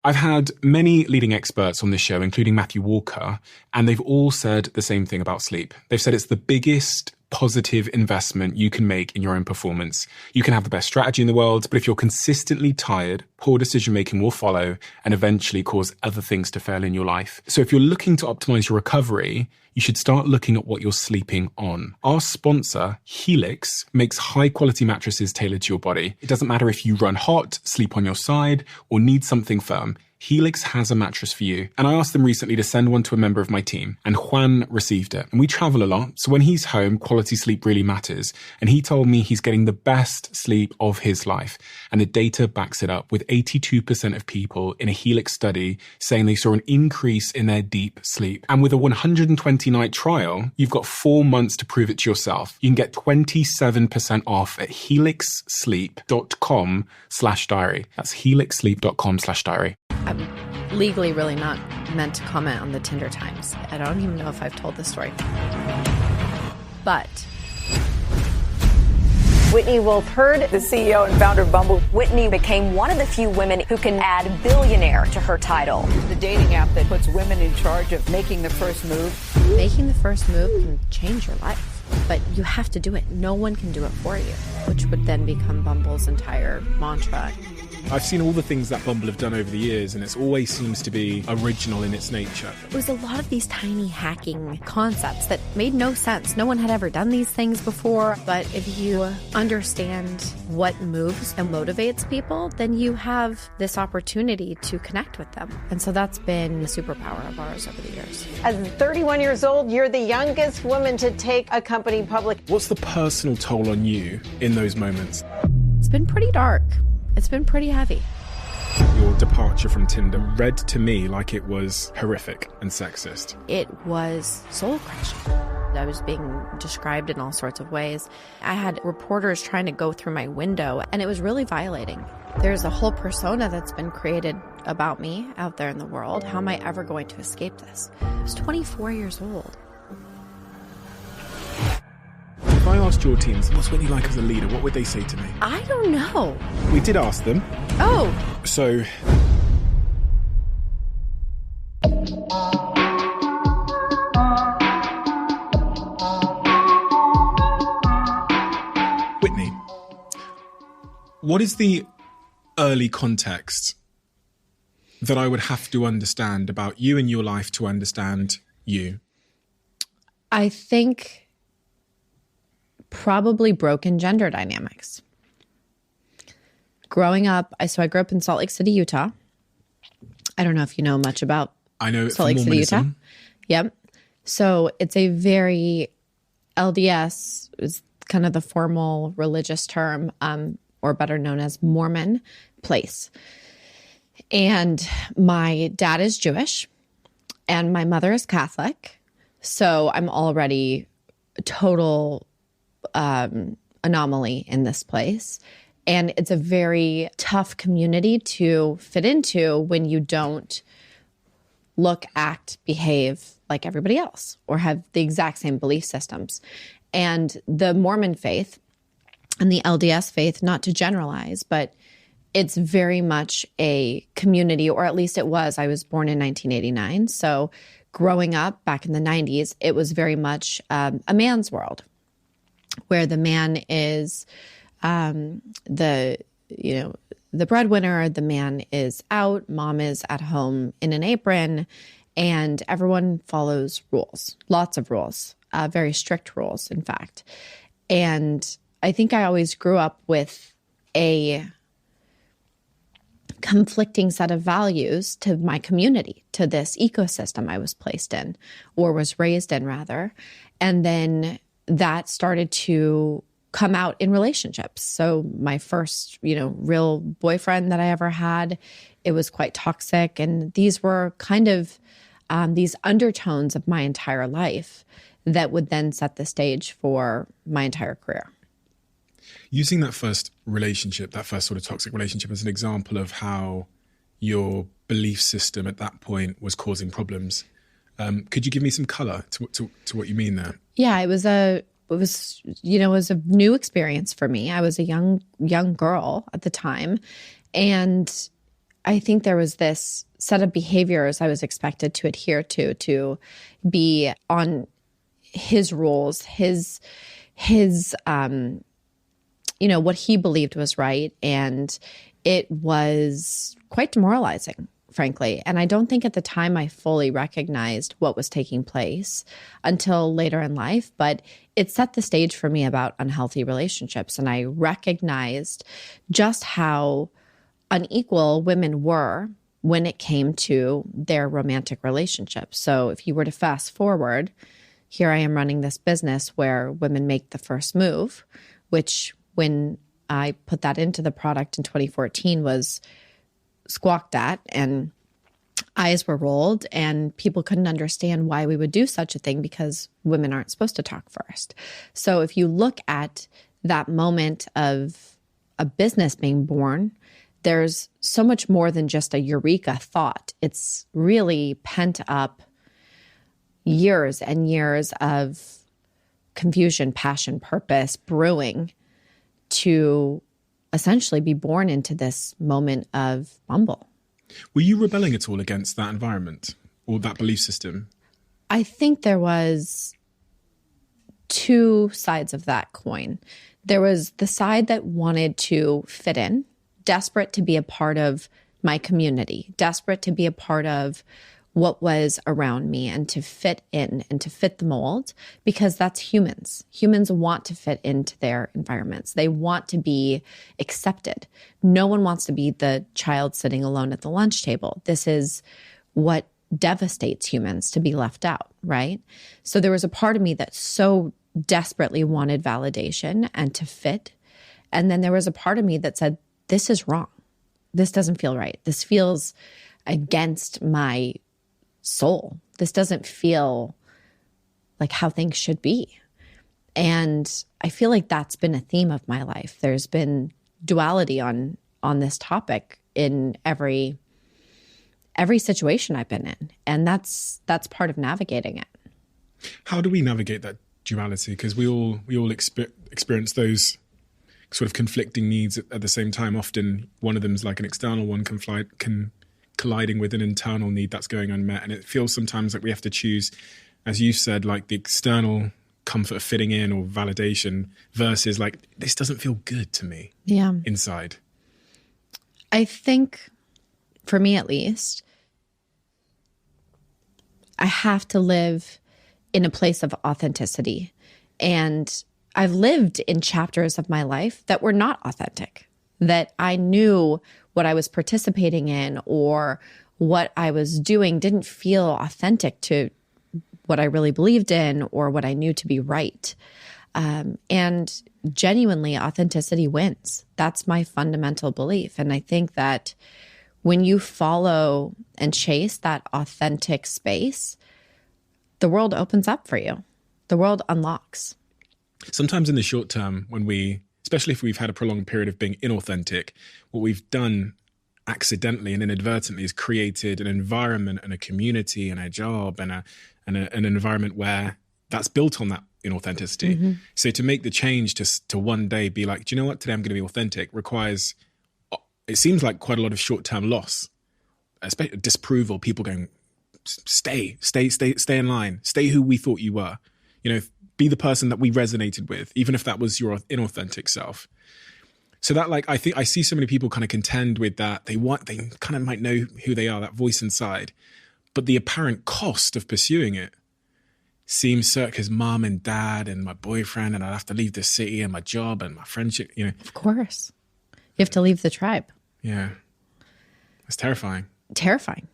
I've had many leading experts on this show, including Matthew Walker, and they've all said the same thing about sleep. They've said it's the biggest positive investment you can make in your own performance. You can have the best strategy in the world, but if you're consistently tired, poor decision-making will follow and eventually cause other things to fail in your life. So if you're looking to optimize your recovery, you should start looking at what you're sleeping on. Our sponsor, Helix, makes high-quality mattresses tailored to your body. It doesn't matter if you run hot, sleep on your side, or need something firm. Helix has a mattress for you. And I asked them recently to send one to a member of my team, and Juan received it. And we travel a lot, so when he's home, quality sleep really matters. And he told me he's getting the best sleep of his life. And the data backs it up, with 82% of people in a Helix study saying they saw an increase in their deep sleep. And with a 120-night trial, you've got 4 months to prove it to yourself. You can get 27% off at helixsleep.com/diary. That's helixsleep.com/diary. I'm legally really not meant to comment on the Tinder times. I don't even know if I've told this story. But Whitney Wolfe Herd, the CEO and founder of Bumble. Whitney became one of the few women who can add Billionaire to her title. The dating app that puts women in charge of making the first move. Making the first move can change your life. But you have to do it. No one can do it for you, which would then become Bumble's entire mantra. I've seen all the things that Bumble have done over the years, and it always seems to be original in its nature. It was a lot of these tiny hacking concepts that made no sense. No one had ever done these things before. But if you understand what moves and motivates people, then you have this opportunity to connect with them. And so that's been the superpower of ours over the years. At 31 years old, you're the youngest woman to take a company public. What's the personal toll on you in those moments? It's been pretty dark. It's been pretty heavy. Your departure from Tinder read to me like it was horrific and sexist. It was soul-crushing. I was being described in all sorts of ways. I had reporters trying to go through my window, and it was really violating. There's a whole persona that's been created about me out there in the world. How am I ever going to escape this? I was 24 years old. If I asked your teams, what's Whitney like as a leader, what would they say to me? I don't know. We did ask them. Oh. So... Whitney, what is the early context that I would have to understand about you and your life to understand you? I think probably broken gender dynamics. Growing up, I grew up in Salt Lake City, Utah. I don't know if you know much about Salt Lake City, Utah. Yep. So it's a very, LDS is kind of the formal religious term, or better known as Mormon place. And my dad is Jewish and my mother is Catholic. So I'm already a total anomaly in this place. And it's a very tough community to fit into when you don't look, act, behave like everybody else or have the exact same belief systems. And the Mormon faith and the LDS faith, not to generalize, but it's very much a community, or at least it was. I was born in 1989. So growing up back in the 90s, it was very much a man's world, where the man is the breadwinner, the man is out, mom is at home in an apron, and everyone follows rules, lots of rules, very strict rules, in fact. And I think I always grew up with a conflicting set of values to my community, to this ecosystem I was placed in, or was raised in rather. And then that started to come out in relationships. So my first, real boyfriend that I ever had, it was quite toxic. And these were kind of these undertones of my entire life that would then set the stage for my entire career. Using that first relationship, that first sort of toxic relationship as an example of how your belief system at that point was causing problems, could you give me some color to what you mean there? Yeah, it was a new experience for me. I was a young girl at the time, and I think there was this set of behaviors I was expected to adhere to be on his rules, his what he believed was right. And it was quite demoralizing, frankly. And I don't think at the time I fully recognized what was taking place until later in life, but it set the stage for me about unhealthy relationships. And I recognized just how unequal women were when it came to their romantic relationships. So if you were to fast forward, here I am running this business where women make the first move, which when I put that into the product in 2014 was squawked at and eyes were rolled and people couldn't understand why we would do such a thing because women aren't supposed to talk first. So if you look at that moment of a business being born, there's so much more than just a eureka thought. It's really pent up years and years of confusion, passion, purpose brewing to essentially be born into this moment of Bumble. Were you rebelling at all against that environment or that belief system? I think there was two sides of that coin. There was the side that wanted to fit in, desperate to be a part of my community, desperate to be a part of what was around me and to fit in and to fit the mold, because that's humans. Humans want to fit into their environments. They want to be accepted. No one wants to be the child sitting alone at the lunch table. This is what devastates humans, to be left out, right? So there was a part of me that so desperately wanted validation and to fit. And then there was a part of me that said, this is wrong. This doesn't feel right. This feels against my soul. This doesn't feel like how things should be. And I feel like that's been a theme of my life. There's been duality on this topic in every situation I've been in. And that's part of navigating it. How do we navigate that duality? Because we all experience those sort of conflicting needs at the same time. Often one of them is like an external one colliding with an internal need that's going unmet. And it feels sometimes like we have to choose, as you said, like the external comfort of fitting in or validation versus like, this doesn't feel good to me inside. I think for me, at least, I have to live in a place of authenticity. And I've lived in chapters of my life that were not authentic, that I knew what I was participating in or what I was doing didn't feel authentic to what I really believed in or what I knew to be right. And genuinely, authenticity wins. That's my fundamental belief. And I think that when you follow and chase that authentic space, the world opens up for you. The world unlocks. Sometimes in the short term, especially if we've had a prolonged period of being inauthentic, what we've done accidentally and inadvertently is created an environment and a community and a job and an environment where that's built on that inauthenticity. Mm-hmm. So to make the change to one day be like, do you know what, today I'm going to be authentic requires, it seems like quite a lot of short-term loss, especially disapproval, people going, stay in line, stay who we thought you were, be the person that we resonated with, even if that was your inauthentic self. So that, like, I think I see so many people kind of contend with that. They kind of might know who they are, that voice inside, but the apparent cost of pursuing it seems circus mom and dad and my boyfriend, and I'd have to leave the city and my job and my friendship, Of course. You have to leave the tribe. Yeah. It's terrifying. Terrifying.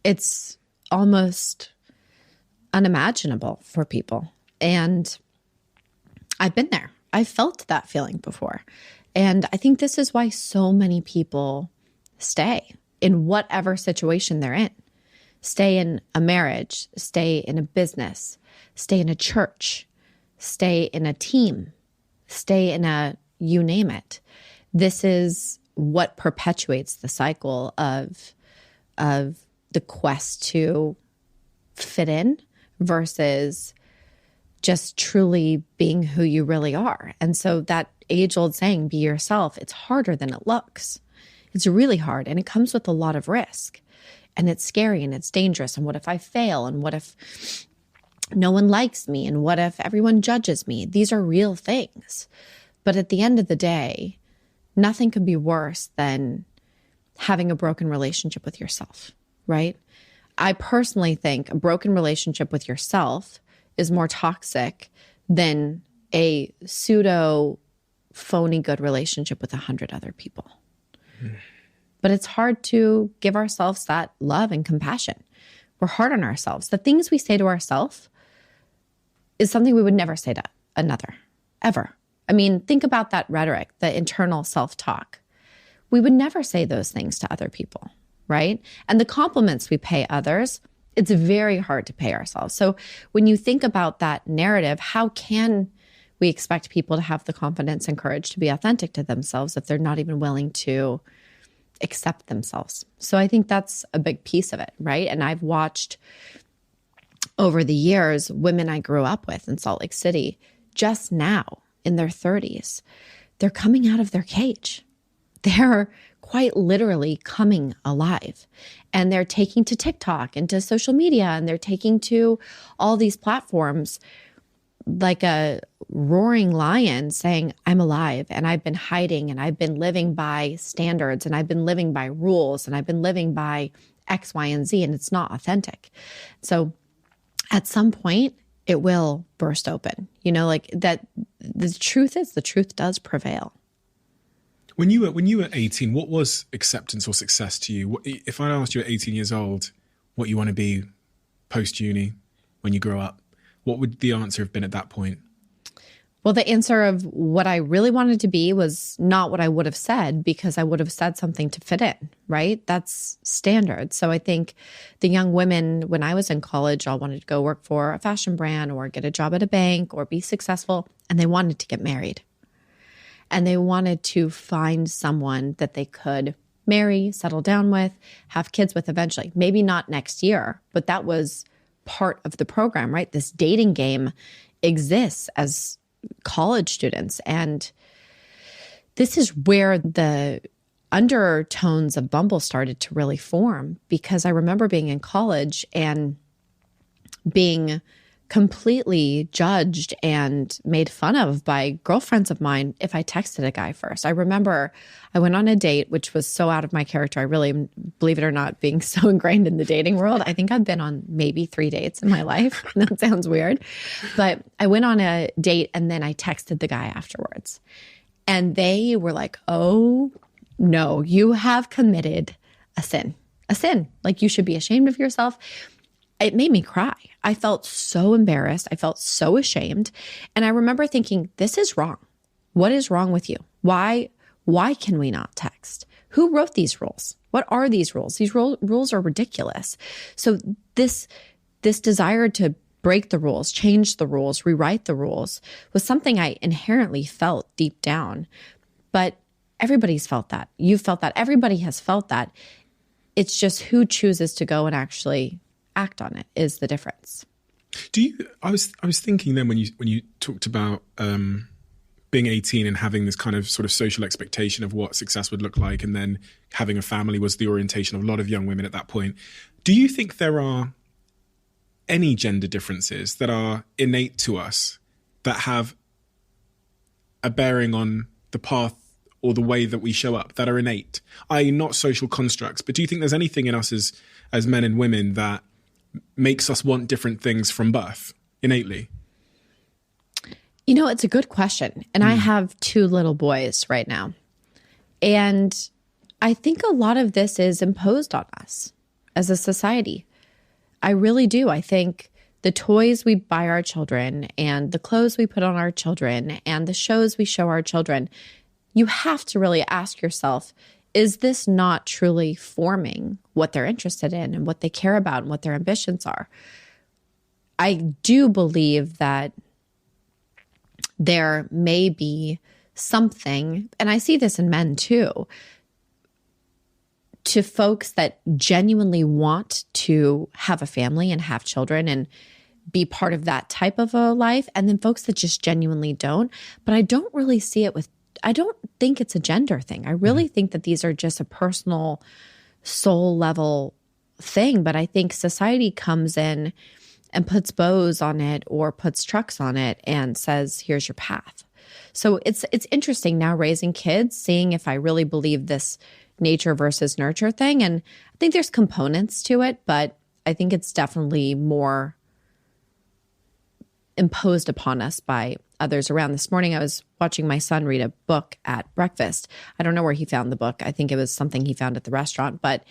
It's almost unimaginable for people. And I've been there. I've felt that feeling before. And I think this is why so many people stay in whatever situation they're in. Stay in a marriage, stay in a business, stay in a church, stay in a team, stay in you name it. This is what perpetuates the cycle of the quest to fit in versus just truly being who you really are. And so that age-old saying, be yourself, it's harder than it looks. It's really hard, and it comes with a lot of risk, and it's scary and it's dangerous. And what if I fail? And what if no one likes me? And what if everyone judges me? These are real things. But at the end of the day, nothing could be worse than having a broken relationship with yourself, right? I personally think a broken relationship with yourself is more toxic than a pseudo phony good relationship with 100 other people. But it's hard to give ourselves that love and compassion. We're hard on ourselves. The things we say to ourselves is something we would never say to another, ever. I mean, think about that rhetoric, the internal self-talk. We would never say those things to other people, right? And the compliments we pay others, it's very hard to pay ourselves. So when you think about that narrative, how can we expect people to have the confidence and courage to be authentic to themselves if they're not even willing to accept themselves? So I think that's a big piece of it, right? And I've watched over the years, women I grew up with in Salt Lake City, just now in their 30s, they're coming out of their cage. They're quite literally coming alive. And they're taking to TikTok and to social media, and they're taking to all these platforms like a roaring lion saying, I'm alive, and I've been hiding, and I've been living by standards, and I've been living by rules, and I've been living by X, Y, and Z, and it's not authentic. So at some point, it will burst open. You know, like that. The truth is, the truth does prevail. When you were 18, what was acceptance or success to you? If I asked you at 18 years old what you want to be post-uni when you grow up, what would the answer have been at that point? Well, the answer of what I really wanted to be was not what I would have said, because I would have said something to fit in, right? That's standard. So I think the young women, when I was in college, all wanted to go work for a fashion brand or get a job at a bank or be successful, and they wanted to get married. And they wanted to find someone that they could marry, settle down with, have kids with eventually. Maybe not next year, but that was part of the program, right? This dating game exists as college students. And this is where the undertones of Bumble started to really form, because I remember being in college and being completely judged and made fun of by girlfriends of mine if I texted a guy first. I remember I went on a date, which was so out of my character. I really, believe it or not, being so ingrained in the dating world. I think I've been on maybe 3 dates in my life. That sounds weird. But I went on a date and then I texted the guy afterwards. And they were like, oh, no, you have committed a sin. A sin. Like, you should be ashamed of yourself. It made me cry. I felt so embarrassed. I felt so ashamed. And I remember thinking, this is wrong. What is wrong with you? Why can we not text? Who wrote these rules? What are these rules? These rules are ridiculous. So this desire to break the rules, change the rules, rewrite the rules was something I inherently felt deep down. But everybody's felt that. You've felt that. Everybody has felt that. It's just who chooses to go and actually act on it is the difference. I was thinking then when you talked about being 18 and having this kind of sort of social expectation of what success would look like, and then having a family was the orientation of a lot of young women at that point. Do you think there are any gender differences that are innate to us that have a bearing on the path or the way that we show up, that are innate, i.e. not social constructs? But do you think there's anything in us as men and women that makes us want different things from birth innately? You know, it's a good question. And I have 2 little boys right now. And I think a lot of this is imposed on us as a society. I really do. I think the toys we buy our children and the clothes we put on our children and the shows we show our children, you have to really ask yourself, is this not truly forming what they're interested in and what they care about and what their ambitions are? I do believe that there may be something, and I see this in men too, to folks that genuinely want to have a family and have children and be part of that type of a life, and then folks that just genuinely don't. But I don't really see it with don't think it's a gender thing. I really think that these are just a personal soul level thing. But I think society comes in and puts bows on it or puts trucks on it and says, here's your path. So it's interesting now raising kids, seeing if I really believe this nature versus nurture thing. And I think there's components to it, but I think it's definitely more imposed upon us by others around. This morning, I was watching my son read a book at breakfast. I don't know where he found the book. I think it was something he found at the restaurant, but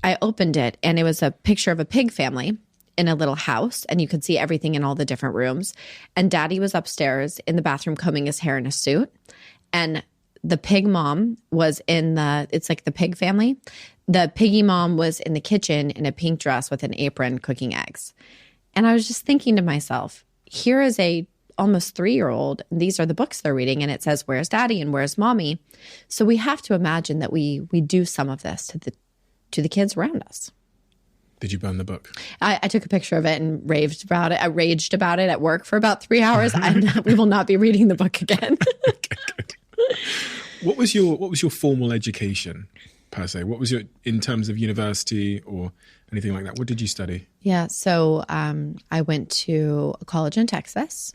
I opened it and it was a picture of a pig family in a little house, and you could see everything in all the different rooms. And Daddy was upstairs in the bathroom combing his hair in a suit. And the pig mom was it's like the pig family. The piggy mom was in the kitchen in a pink dress with an apron cooking eggs. And I was just thinking to myself, here is a almost 3-year-old. These are the books they're reading, and it says, where's Daddy and where's Mommy? So we have to imagine that we do some of this to the kids around us. Did you burn the book? I took a picture of it and raved about it. I raged about it at work for about 3 hours. We will not be reading the book again. Okay, good. What was your formal education per se? What was in terms of university or anything like that? What did you study? Yeah, so I went to a college in Texas,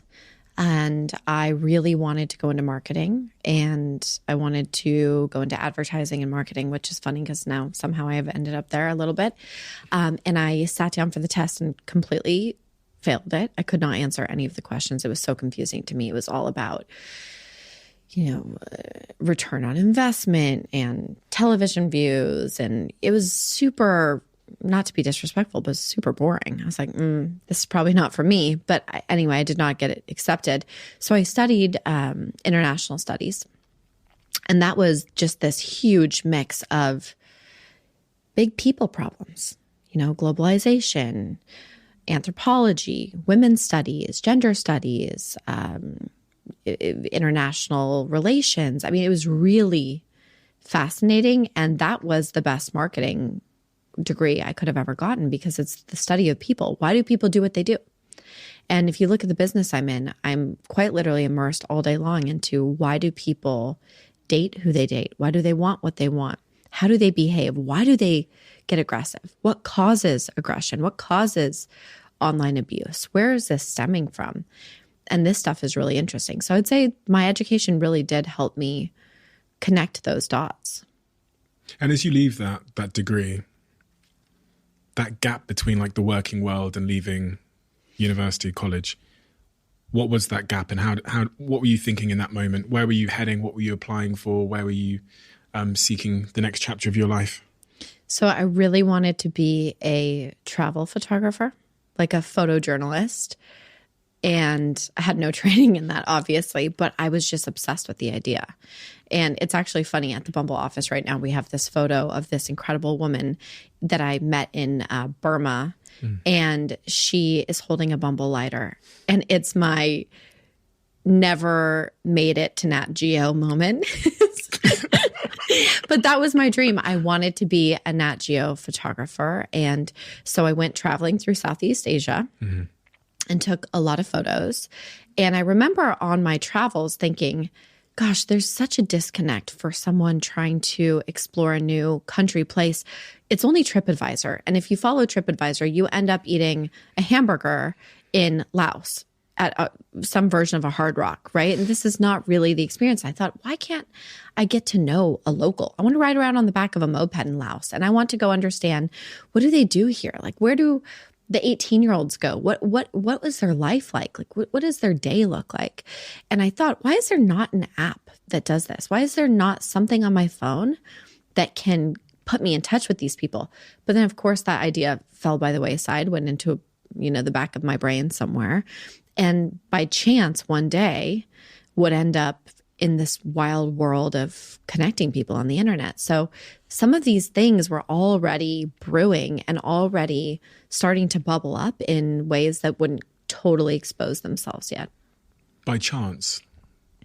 and I really wanted to go into marketing, and I wanted to go into advertising and marketing, which is funny because now somehow I have ended up there a little bit. And I sat down for the test and completely failed it. I could not answer any of the questions. It was so confusing to me. It was all about return on investment and television views. And it was super, not to be disrespectful, but super boring. I was like, this is probably not for me. But anyway, I did not get it accepted. So I studied international studies. And that was just this huge mix of big people problems, globalization, anthropology, women's studies, gender studies, international relations. I mean, it was really fascinating. And that was the best marketing degree I could have ever gotten because it's the study of people. Why do people do what they do? And if you look at the business I'm in, I'm quite literally immersed all day long into why do people date who they date? Why do they want what they want? How do they behave? Why do they get aggressive? What causes aggression? What causes online abuse? Where is this stemming from? And this stuff is really interesting. So I'd say my education really did help me connect those dots. And as you leave that degree, that gap between like the working world and leaving university, college, what was that gap, and how what were you thinking in that moment? Where were you heading? What were you applying for? Where were you seeking the next chapter of your life? So I really wanted to be a travel photographer, like a photojournalist. And I had no training in that, obviously, but I was just obsessed with the idea. And it's actually funny, at the Bumble office right now, we have this photo of this incredible woman that I met in Burma, and she is holding a Bumble lighter. And it's my never made it to Nat Geo moment. But that was my dream. I wanted to be a Nat Geo photographer. And so I went traveling through Southeast Asia. And took a lot of photos. And I remember on my travels thinking, gosh, there's such a disconnect for someone trying to explore a new country, place. It's only TripAdvisor. And if you follow TripAdvisor, you end up eating a hamburger in Laos at some version of a Hard Rock, right? And this is not really the experience. I thought, why can't I get to know a local? I want to ride around on the back of a moped in Laos. And I want to go understand, what do they do here? Like, where do the 18-year-olds go? What was their life like? Like, what does their day look like? And I thought, why is there not an app that does this? Why is there not something on my phone that can put me in touch with these people? But then, of course, that idea fell by the wayside, went into, the back of my brain somewhere. And by chance, one day would end up in this wild world of connecting people on the internet. So some of these things were already brewing and already starting to bubble up in ways that wouldn't totally expose themselves yet. By chance,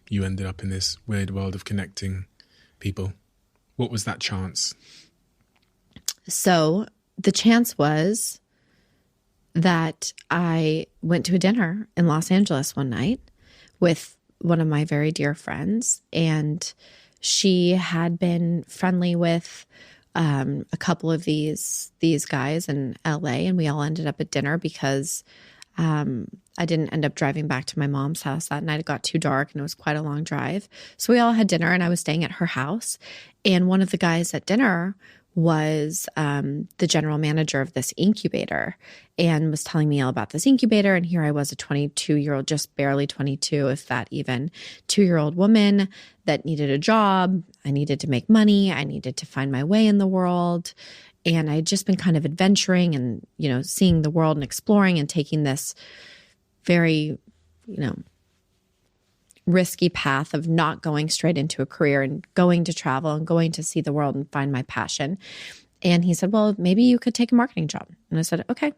you ended up in this weird world of connecting people. What was that chance? So the chance was that I went to a dinner in Los Angeles one night with one of my very dear friends, and she had been friendly with a couple of these guys in LA, and we all ended up at dinner because I didn't end up driving back to my mom's house that night. It got too dark and it was quite a long drive. So we all had dinner, and I was staying at her house. And one of the guys at dinner was the general manager of this incubator, and was telling me all about this incubator. And here I was, a 22-year-old, just barely 22, if that even, 2-year-old woman that needed a job. I needed to make money. I needed to find my way in the world. And I had just been kind of adventuring and, seeing the world and exploring and taking this very, risky path of not going straight into a career and going to travel and going to see the world and find my passion. And he said, well, maybe you could take a marketing job. And I said, okay,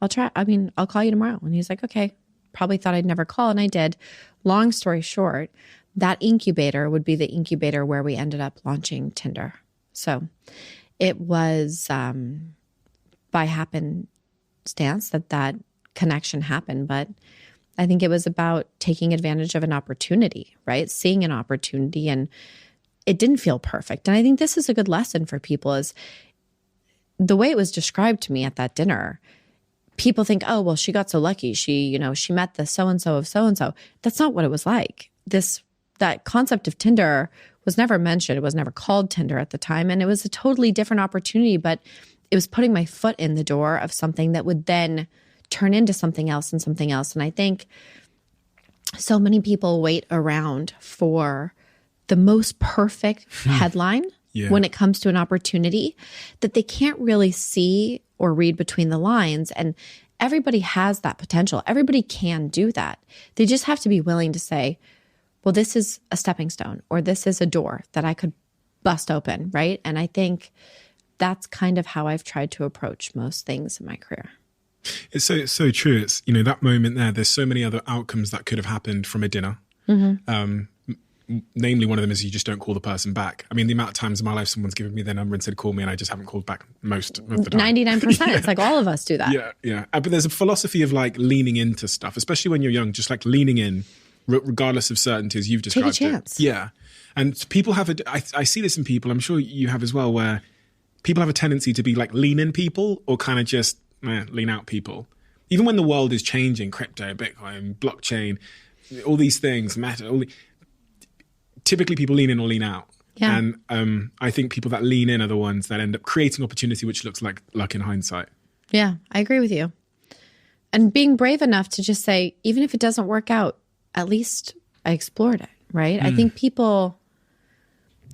I'll try. I'll call you tomorrow. And he's like, okay, probably thought I'd never call. And I did. Long story short, that incubator would be the incubator where we ended up launching Tinder. So it was by happenstance that connection happened. But I think it was about taking advantage of an opportunity, right? Seeing an opportunity, and it didn't feel perfect. And I think this is a good lesson for people, is the way it was described to me at that dinner. People think, oh, well, she got so lucky. She met the so-and-so of so-and-so. That's not what it was like. That concept of Tinder was never mentioned. It was never called Tinder at the time. And it was a totally different opportunity, but it was putting my foot in the door of something that would then turn into something else and something else. And I think so many people wait around for the most perfect headline when it comes to an opportunity that they can't really see or read between the lines. And everybody has that potential. Everybody can do that. They just have to be willing to say, well, this is a stepping stone, or this is a door that I could bust open, right? And I think that's kind of how I've tried to approach most things in my career. It's so true. It's, that moment there, there's so many other outcomes that could have happened from a dinner. Namely, one of them is you just don't call the person back. I mean, the amount of times in my life someone's given me their number and said, call me, and I just haven't called back most of the time. 99%. It's like all of us do that. Yeah. But there's a philosophy of like leaning into stuff, especially when you're young, just like leaning in, regardless of certainties. You've described Take a chance. It. Yeah. And people have I see this in people, I'm sure you have as well, where people have a tendency to be like lean in people or kind of just lean out people. Even when the world is changing, crypto, Bitcoin, blockchain, all these things matter. Typically people lean in or lean out. Yeah. And I think people that lean in are the ones that end up creating opportunity, which looks like luck in hindsight. Yeah, I agree with you. And being brave enough to just say, even if it doesn't work out, at least I explored it, right? I think people,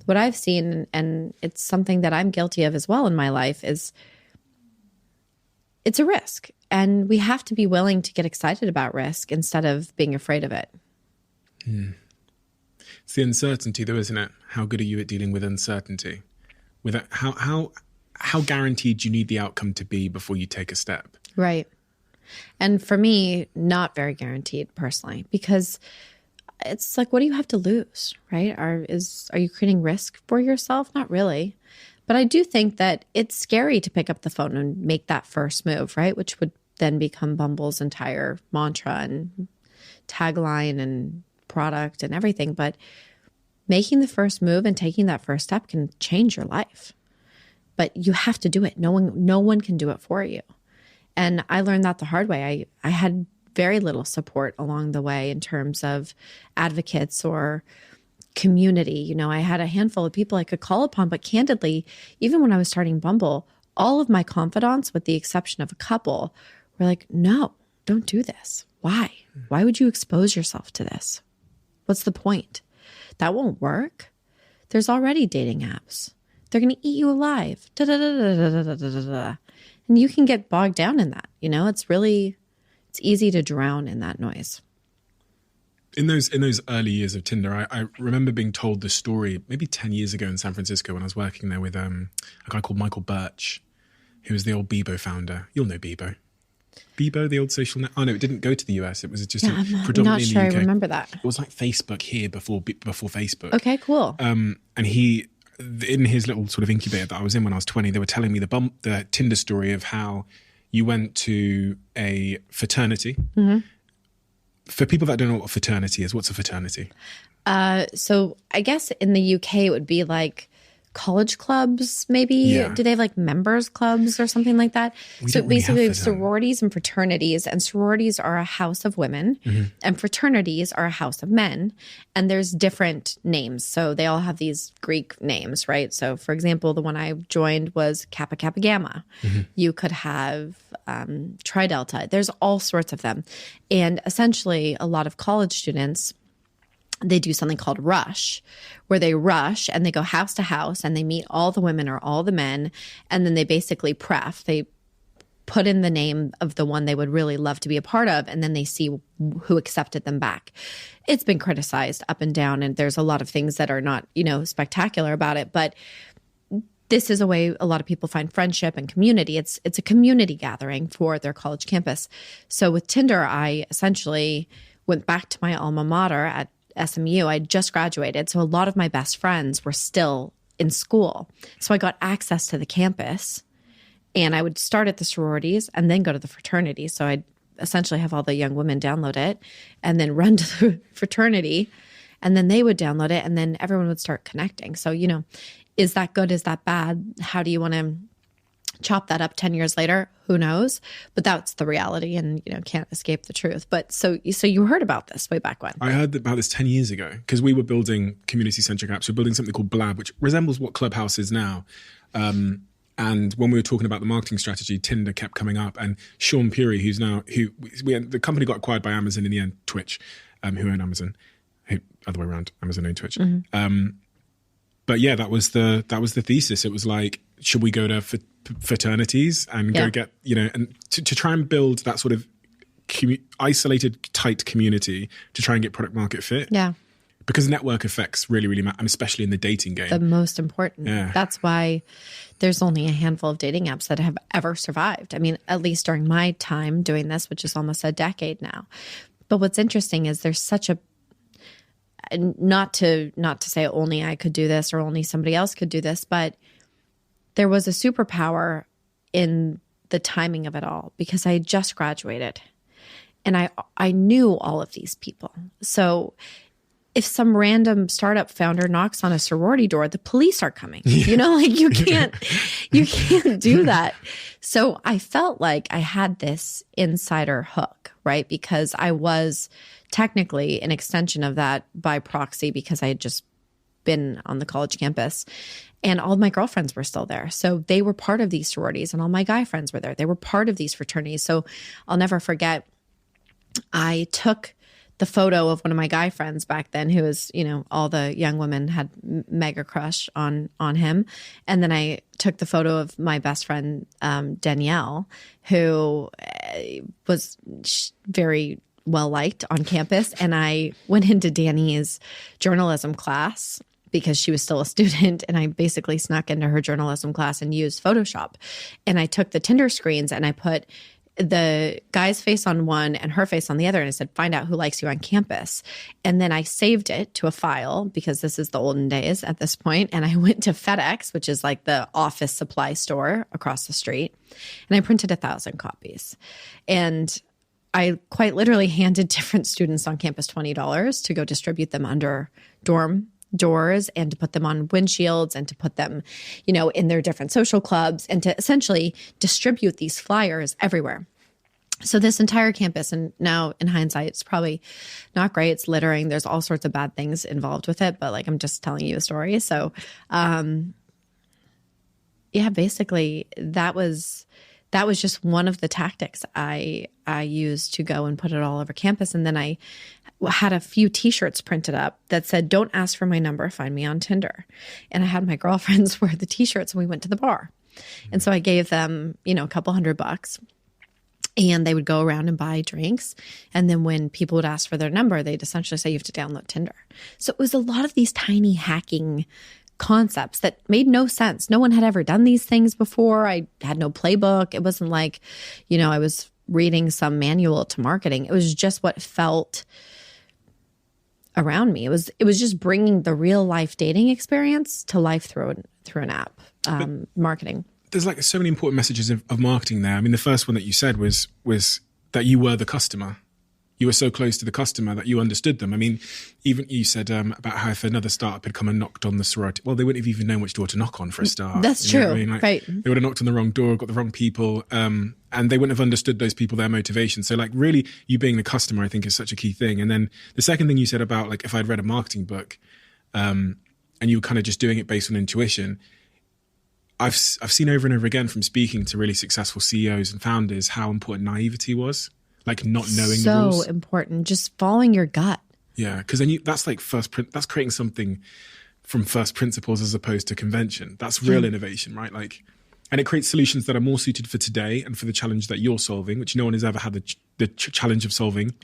what I've seen, and it's something that I'm guilty of as well in my life, is it's a risk. And we have to be willing to get excited about risk instead of being afraid of it. It's the uncertainty though, isn't it? How good are you at dealing with uncertainty? How guaranteed do you need the outcome to be before you take a step? Right. And for me, not very guaranteed personally, because it's like, what do you have to lose, right? Are you creating risk for yourself? Not really. But I do think that it's scary to pick up the phone and make that first move, right? Which would then become Bumble's entire mantra and tagline and product and everything. But making the first move and taking that first step can change your life. But you have to do it. No one can do it for you. And I learned that the hard way. I had very little support along the way in terms of advocates or community. I had a handful of people I could call upon, but candidly, even when I was starting Bumble, all of my confidants, with the exception of a couple, were like, no, don't do this. Why? Why would you expose yourself to this? What's the point? That won't work. There's already dating apps. They're going to eat you alive. And you can get bogged down in that. It's easy to drown in that noise. In those early years of Tinder, I remember being told the story maybe 10 years ago in San Francisco when I was working there with a guy called Michael Birch, who was the old Bebo founder. You'll know Bebo. Bebo, the old social net. Oh, no, it didn't go to the US. It was just predominantly not sure in the UK. I remember that. It was like Facebook here before Facebook. Okay, cool. And he, in his little sort of incubator that I was in when I was 20, they were telling me the Tinder story of how you went to a fraternity for people that don't know what a fraternity is, what's a fraternity? So I guess in the UK it would be like college clubs, maybe. Yeah. Do they have like members clubs or something like that? So don't really basically have sororities and fraternities, and sororities are a house of women and fraternities are a house of men. And there's different names. So they all have these Greek names, right? So for example, the one I joined was Kappa Kappa Gamma. You could have Tri Delta. There's all sorts of them. And essentially a lot of college students, they do something called rush, where they rush and they go house to house and they meet all the women or all the men. And then they basically they put in the name of the one they would really love to be a part of. And then they see who accepted them back. It's been criticized up and down. And there's a lot of things that are not, spectacular about it. But this is a way a lot of people find friendship and community. It's a community gathering for their college campus. So with Tinder, I essentially went back to my alma mater at SMU. I just graduated. So a lot of my best friends were still in school. So I got access to the campus, and I would start at the sororities and then go to the fraternity. So I'd essentially have all the young women download it and then run to the fraternity, and then they would download it, and then everyone would start connecting. So, is that good? Is that bad? How do you want to chop that up 10 years later? Who knows? But that's the reality, and can't escape the truth. But so you heard about this way back when? I heard about this 10 years ago because we were building community-centric apps. We're building something called Blab, which resembles what Clubhouse is now. And when we were talking about the marketing strategy, Tinder kept coming up. And Sean Puri, the company got acquired by Amazon in the end, Twitch, who own Amazon. Other way around, Amazon owned Twitch. But yeah, that was the thesis. It was like, should we go to fraternities and go get, and to try and build that sort of isolated, tight community to try and get product market fit? Yeah. Because network effects really, really matter, especially in the dating game. The most important. Yeah. That's why there's only a handful of dating apps that have ever survived. I mean, at least during my time doing this, which is almost a decade now. But what's interesting is there's such a, not to say only I could do this or only somebody else could do this, but there was a superpower in the timing of it all because I had just graduated and I knew all of these people. So if some random startup founder knocks on a sorority door, the police are coming. You can't do that. So I felt like I had this insider hook, right? Because I was technically an extension of that by proxy because I had just been on the college campus and all of my girlfriends were still there. So they were part of these sororities and all my guy friends were there. They were part of these fraternities. So I'll never forget, I took the photo of one of my guy friends back then who was, all the young women had mega crush on him. And then I took the photo of my best friend, Danielle, who was very well liked on campus. And I went into Danny's journalism class because she was still a student. And I basically snuck into her journalism class and used Photoshop. And I took the Tinder screens and I put the guy's face on one and her face on the other. And I said, find out who likes you on campus. And then I saved it to a file because this is the olden days at this point. And I went to FedEx, which is like the office supply store across the street. And I printed 1,000 copies. And I quite literally handed different students on campus $20 to go distribute them under dorm doors and to put them on windshields and to put them, in their different social clubs and to essentially distribute these flyers everywhere. So this entire campus, and now in hindsight, it's probably not great. It's littering. There's all sorts of bad things involved with it, but I'm just telling you a story. So, basically that was just one of the tactics I used to go and put it all over campus. And then I had a few T-shirts printed up that said, don't ask for my number, find me on Tinder. And I had my girlfriends wear the T-shirts and we went to the bar. And so I gave them, a couple $100 and they would go around and buy drinks. And then when people would ask for their number, they'd essentially say, you have to download Tinder. So it was a lot of these tiny hacking concepts that made no sense. No one had ever done these things before. I had no playbook. It wasn't like, I was reading some manual to marketing. It was just what felt around me. It was just bringing the real life dating experience to life through an app, marketing. There's so many important messages of marketing there. I mean, the first one that you said was that you were the customer. You were so close to the customer that you understood them. I mean, even you said about how if another startup had come and knocked on the sorority, well, they wouldn't have even known which door to knock on for a start. That's true. I mean? Like, right. They would have knocked on the wrong door, got the wrong people, and they wouldn't have understood those people, their motivation. So like really you being the customer, I think is such a key thing. And then the second thing you said about like, if I'd read a marketing book and you were kind of just doing it based on intuition, I've seen over and over again from speaking to really successful CEOs and founders how important naivety was. Like not knowing the rules. So important. Just following your gut. Yeah, because then that's like that's creating something from first principles as opposed to convention. That's real innovation, right? Like, and it creates solutions that are more suited for today and for the challenge that you're solving, which no one has ever had the challenge of solving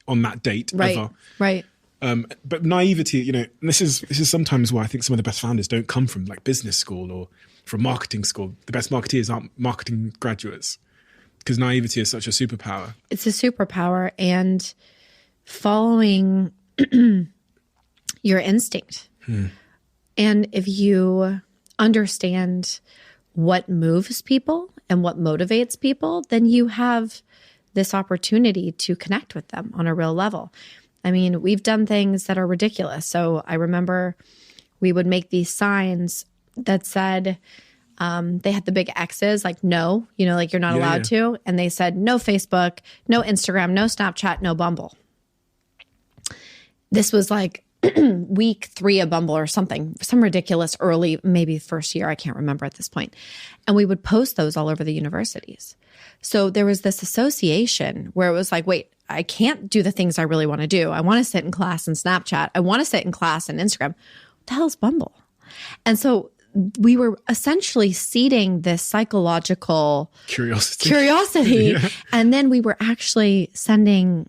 on that date ever. Right. But naivety, you know, and this is sometimes why I think some of the best founders don't come from like business school or from marketing school. The best marketeers aren't marketing graduates. Because naivety is such a superpower. It's a superpower, and following your instinct. And if you understand what moves people and what motivates people, then you have this opportunity to connect with them on a real level. I mean, we've done things that are ridiculous. So I remember we would make these signs that said, they had the big X's, like no, you know, like you're not allowed to. And they said no Facebook, no Instagram, no Snapchat, no Bumble. This was like week 3 of Bumble or something, some ridiculous early, maybe first year, I can't remember at this point. And we would post those all over the universities. So there was this association where it was like, wait, I can't do the things I really want to do. I want to sit in class in Snapchat. I want to sit in class in Instagram. What the hell is Bumble? And so we were essentially seeding this psychological curiosity. And then we were actually sending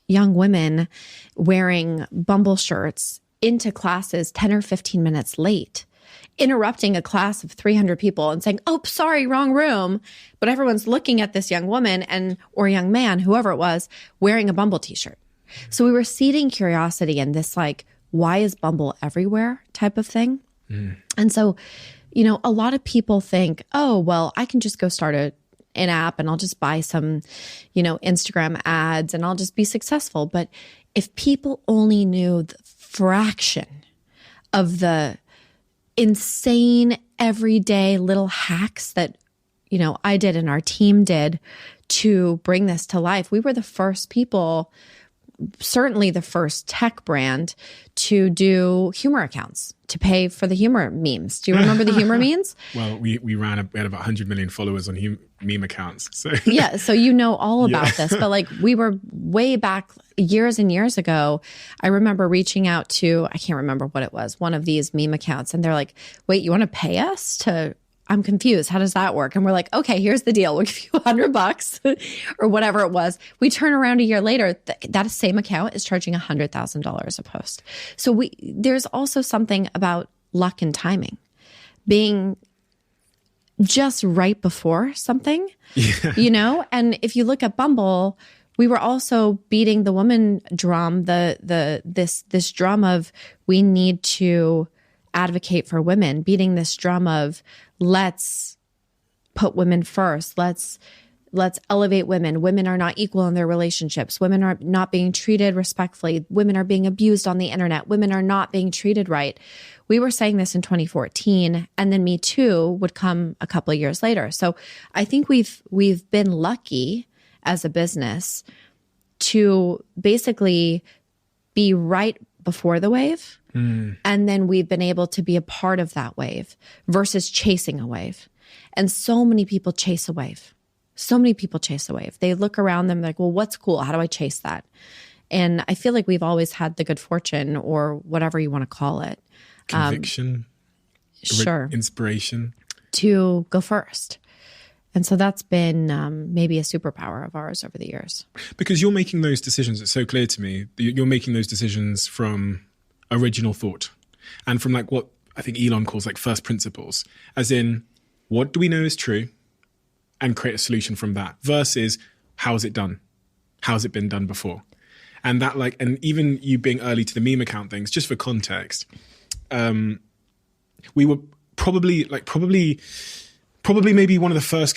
young women wearing Bumble shirts into classes 10 or 15 minutes late, interrupting a class of 300 people and saying, oh, sorry, wrong room. But everyone's looking at this young woman or young man, whoever it was, wearing a Bumble t-shirt. So we were seeding curiosity and this like, why is Bumble everywhere type of thing. And so, you know, a lot of people think, oh, well, I can just go start an app and I'll just buy some, you know, Instagram ads and I'll just be successful. But if people only knew the fraction of the insane everyday little hacks that, you know, I did and our team did to bring this to life, we were the first people, certainly the first tech brand to do humor accounts, to pay for the humor memes. Do you remember the humor memes? Well, we had about 100 million followers on meme accounts. So yeah, so you know all about this. But like we were way back years and years ago, I remember reaching out to, I can't remember what it was, one of these meme accounts. And they're like, wait, you want to pay us to... I'm confused. How does that work? And we're like, okay, here's the deal. We'll give you $100 or whatever it was. We turn around a year later, that same account is charging $100,000 a post. So there's also something about luck and timing, being just right before something, you know? And if you look at Bumble, we were also beating the woman drum, this drum of we need to advocate for women, beating this drum of let's put women first. Let's elevate women. Women are not equal in their relationships. Women are not being treated respectfully. Women are being abused on the internet. Women are not being treated right. We were saying this in 2014, and then Me Too would come a couple of years later. So I think we've been lucky as a business to basically be right before the wave. And then we've been able to be a part of that wave versus chasing a wave. And so many people chase a wave. So many people chase a wave. They look around them like, well, what's cool? How do I chase that? And I feel like we've always had the good fortune or whatever you want to call it. Conviction. Inspiration. To go first. And so that's been maybe a superpower of ours over the years. Because you're making those decisions. It's so clear to me. You're making those decisions from original thought and from like what I think Elon calls like first principles, as in what do we know is true and create a solution from that versus how is it done? How's it been done before? And that like, and even you being early to the meme account things, just for context, we were probably probably maybe one of the first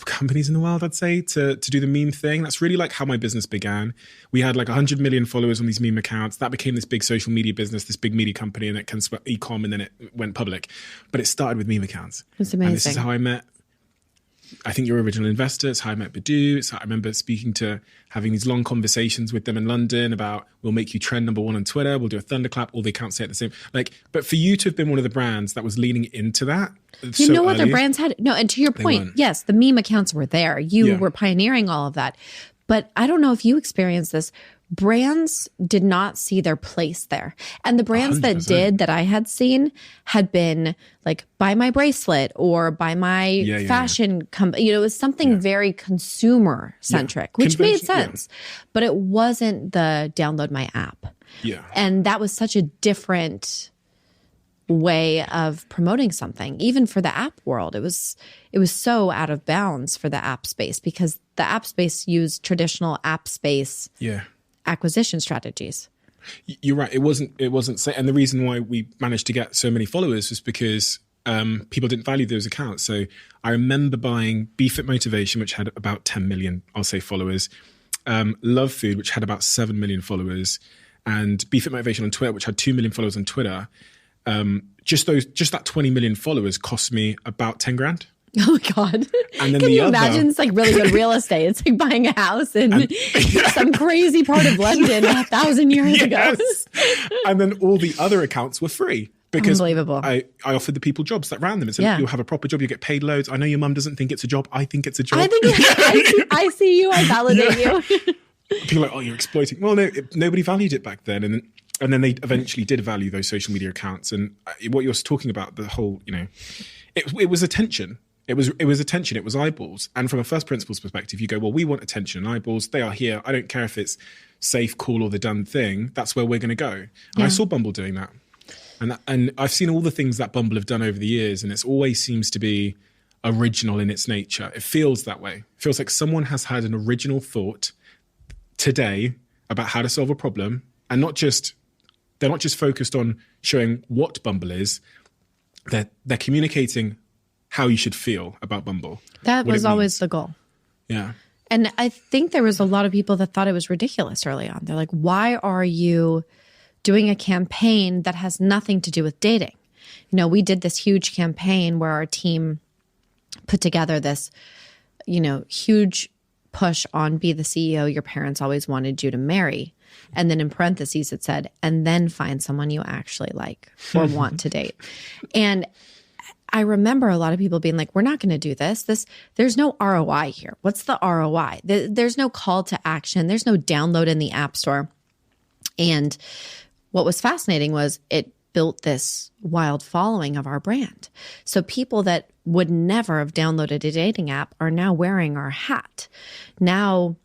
companies in the world, I'd say, to do the meme thing. That's really like how my business began. We had like 100 million followers on these meme accounts. That became this big social media business, this big media company, and it can sweat e-com, and then it went public. But it started with meme accounts. It's amazing. And this is how I met, I think, your original investor. It's how I met Badoo. It's how I remember having these long conversations with them in London about, we'll make you trend #1 on Twitter. We'll do a thunderclap. All the accounts say it the same. But for you to have been one of the brands that was leaning into that, other brands had no. And to your point, yes, the meme accounts were there. You were pioneering all of that. But I don't know if you experienced this. Brands did not see their place there. And the brands 100%. That did, that I had seen, had been like, buy my bracelet or buy my fashion company. It was something very consumer centric, which made sense. But it wasn't the download my app. Yeah. And that was such a different way of promoting something. Even for the app world, it was so out of bounds for the app space, because the app space used traditional app space acquisition strategies. You're right. It wasn't. And the reason why we managed to get so many followers was because people didn't value those accounts. So I remember buying BeFit Motivation, which had about 10 million, I'll say, followers. Love Food, which had about 7 million followers, and BeFit Motivation on Twitter, which had 2 million followers on Twitter. Just that 20 million followers cost me about 10 grand. Oh my God. And then Can you imagine? It's like really good real estate. It's like buying a house in some crazy part of London 1,000 years ago. And then all the other accounts were free. Because Unbelievable. I offered the people jobs that ran them. And said, you'll have a proper job, you get paid loads. I know your mum doesn't think it's a job. I think it's a job. I see you. I validate you. People are like, oh, you're exploiting. Well, no, nobody valued it back then. And then they eventually did value those social media accounts. And what you're talking about, the whole, it was attention. It was attention. It was eyeballs. And from a first principles perspective, you go, well, we want attention and eyeballs. They are here. I don't care if it's safe, cool, or the done thing. That's where we're going to go. And I saw Bumble doing that. And I've seen all the things that Bumble have done over the years, and it always seems to be original in its nature. It feels that way. It feels like someone has had an original thought today about how to solve a problem, and they're not just focused on showing what Bumble is. They're communicating how you should feel about Bumble. That was always the goal. Yeah. And I think there was a lot of people that thought it was ridiculous early on. They're like, why are you doing a campaign that has nothing to do with dating? We did this huge campaign where our team put together this, huge push on be the CEO your parents always wanted you to marry. And then in parentheses, it said, and then find someone you actually like or want to date. And I remember a lot of people being like, we're not going to do this. There's no ROI here. What's the ROI? There's no call to action. There's no download in the App Store. And what was fascinating was it built this wild following of our brand. So people that would never have downloaded a dating app are now wearing our hat. Now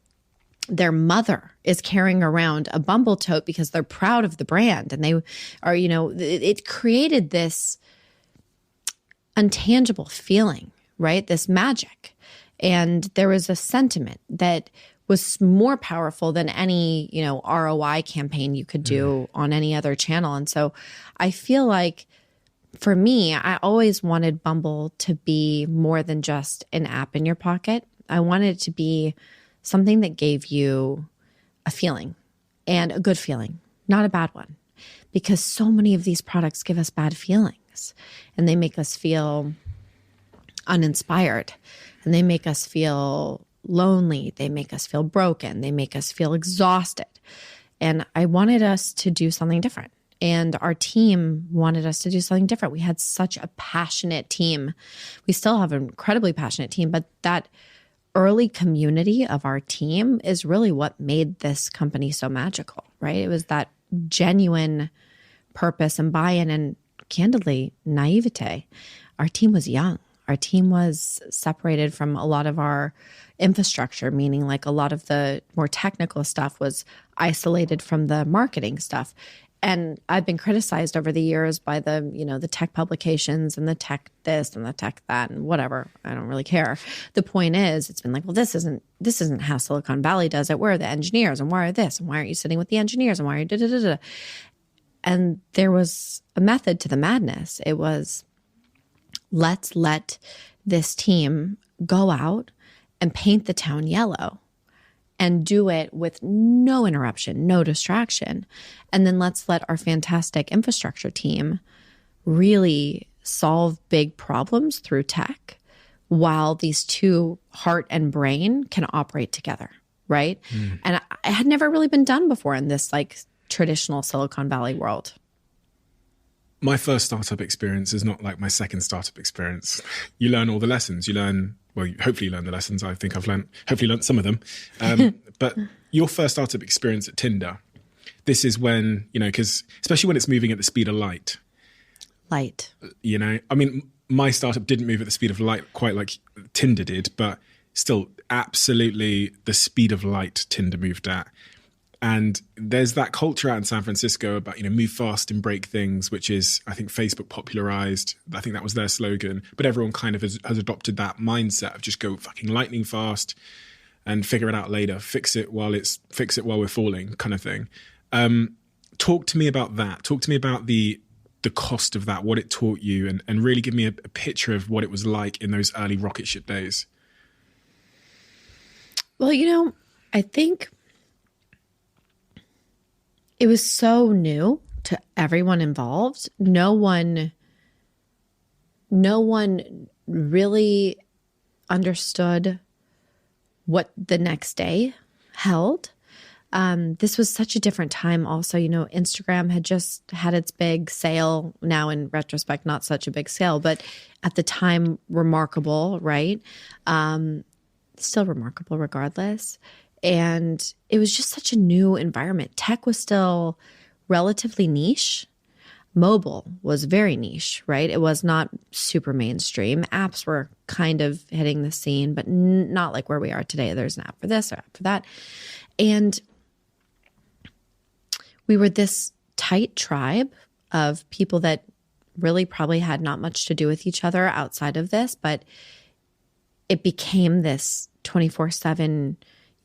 their mother is carrying around a Bumble tote because they're proud of the brand. And they are, it created this untangible feeling, right? This magic. And there was a sentiment that was more powerful than any, ROI campaign you could do on any other channel. And so I feel like for me, I always wanted Bumble to be more than just an app in your pocket. I wanted it to be something that gave you a feeling, and a good feeling, not a bad one, because so many of these products give us bad feelings. And they make us feel uninspired, and they make us feel lonely. They make us feel broken. They make us feel exhausted. And I wanted us to do something different. And our team wanted us to do something different. We had such a passionate team. We still have an incredibly passionate team, but that early community of our team is really what made this company so magical, right? It was that genuine purpose and buy-in and, candidly, naivete. Our team was young. Our team was separated from a lot of our infrastructure, meaning like a lot of the more technical stuff was isolated from the marketing stuff. And I've been criticized over the years by the tech publications and the tech this and the tech that and whatever. I don't really care. The point is, it's been like, well, this isn't how Silicon Valley does it. Where are the engineers, and why are this, and why aren't you sitting with the engineers, and why are you da-da-da-da? And there was a method to the madness. It was, let's let this team go out and paint the town yellow and do it with no interruption, no distraction. And then let's let our fantastic infrastructure team really solve big problems through tech while these two, heart and brain, can operate together, right? And it had never really been done before in this like traditional Silicon Valley world. My first startup experience is not like my second startup experience. You learn all the lessons. You learn, well, hopefully you learn the lessons. I think I've hopefully learned some of them. But your first startup experience at Tinder, this is when, because especially when it's moving at the speed of light. I mean, my startup didn't move at the speed of light quite like Tinder did, but still absolutely the speed of light Tinder moved at. And there's that culture out in San Francisco about, move fast and break things, which is, I think, Facebook popularized. I think that was their slogan. But everyone kind of has adopted that mindset of just go fucking lightning fast and figure it out later. Fix it while we're falling kind of thing. Talk to me about that. Talk to me about the cost of that, what it taught you, and really give me a picture of what it was like in those early rocket ship days. Well, I think it was so new to everyone involved. No one really understood what the next day held. This was such a different time also. Instagram had just had its big sale. Now in retrospect, not such a big sale, but at the time, remarkable, right? Still remarkable regardless. And it was just such a new environment. Tech was still relatively niche. Mobile was very niche, right? It was not super mainstream. Apps were kind of hitting the scene, but not like where we are today. There's an app for this or app for that. And we were this tight tribe of people that really probably had not much to do with each other outside of this, but it became this 24/7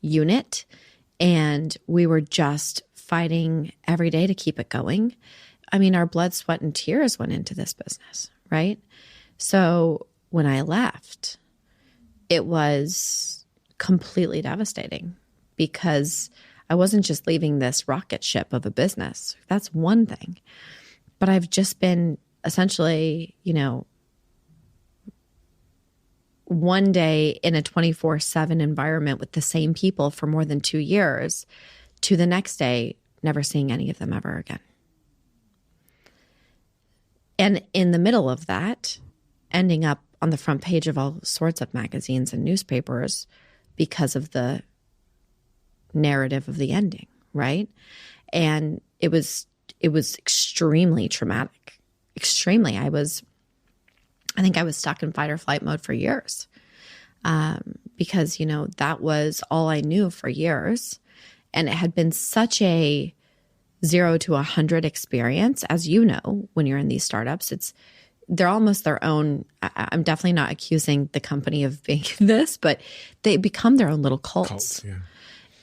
unit, and we were just fighting every day to keep it going. I mean, our blood, sweat, and tears went into this business, right? So when I left, it was completely devastating because I wasn't just leaving this rocket ship of a business. That's one thing. But I've just been essentially, one day in a 24/7 environment with the same people for more than 2 years, to the next day, never seeing any of them ever again. And in the middle of that, ending up on the front page of all sorts of magazines and newspapers because of the narrative of the ending, right? And it was extremely traumatic. Extremely. I think I was stuck in fight or flight mode for years because, that was all I knew for years. And it had been such a 0 to 100 experience. As you know, when you're in these startups, they're almost their own. I'm definitely not accusing the company of being this, but they become their own little cults. Yeah.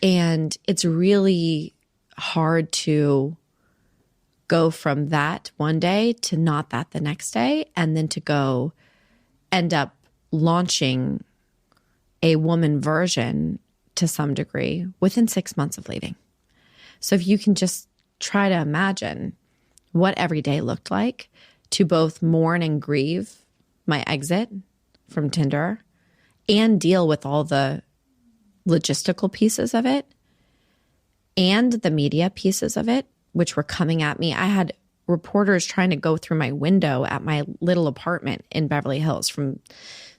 And it's really hard to go from that one day to not that the next day, and then to go end up launching a woman version to some degree within 6 months of leaving. So if you can just try to imagine what every day looked like to both mourn and grieve my exit from Tinder and deal with all the logistical pieces of it and the media pieces of it, which were coming at me. I had reporters trying to go through my window at my little apartment in Beverly Hills from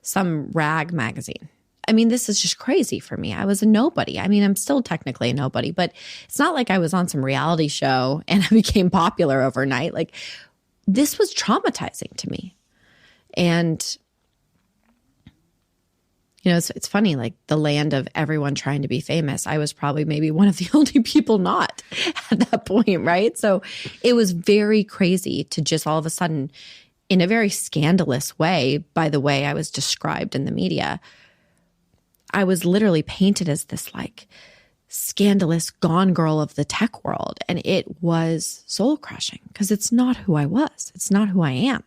some rag magazine. I mean, this is just crazy for me. I was a nobody. I mean, I'm still technically a nobody, but it's not like I was on some reality show and I became popular overnight. Like, this was traumatizing to me. And it's funny, like the land of everyone trying to be famous. I was probably maybe one of the only people not at that point, right? So it was very crazy to just all of a sudden, in a very scandalous way, by the way I was described in the media, I was literally painted as this like scandalous gone girl of the tech world. And it was soul crushing because it's not who I was. It's not who I am.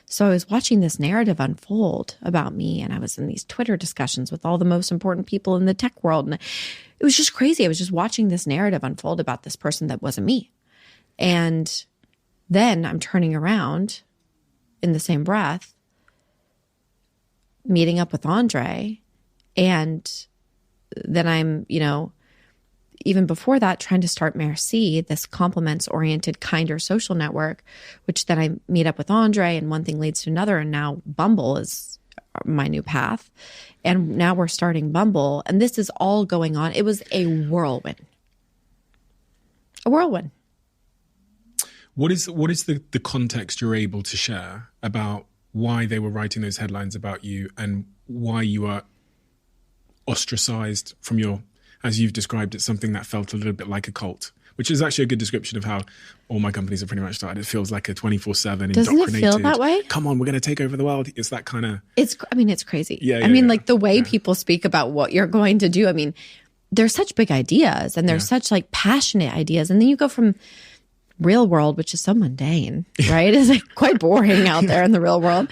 So I was watching this narrative unfold about me, and I was in these Twitter discussions with all the most important people in the tech world. And it was just crazy. I was just watching this narrative unfold about this person that wasn't me. And then I'm turning around in the same breath, meeting up with Andre. And then I'm, even before that, trying to start Merci, this compliments-oriented, kinder social network, which then I meet up with Andre, and one thing leads to another. And now Bumble is my new path. And now we're starting Bumble. And this is all going on. It was a whirlwind. A whirlwind. What is the context you're able to share about why they were writing those headlines about you and why you are ostracized from your, as you've described it, something that felt a little bit like a cult, which is actually a good description of how all my companies are pretty much started. It feels like a 24/7 indoctrinated. Doesn't it feel that way? Come on, we're going to take over the world. It's that kind of... It's crazy. Yeah, like the way people speak about what you're going to do. I mean, there's such big ideas and there's such like passionate ideas. And then you go from real world, which is so mundane, right? It's like quite boring out there in the real world,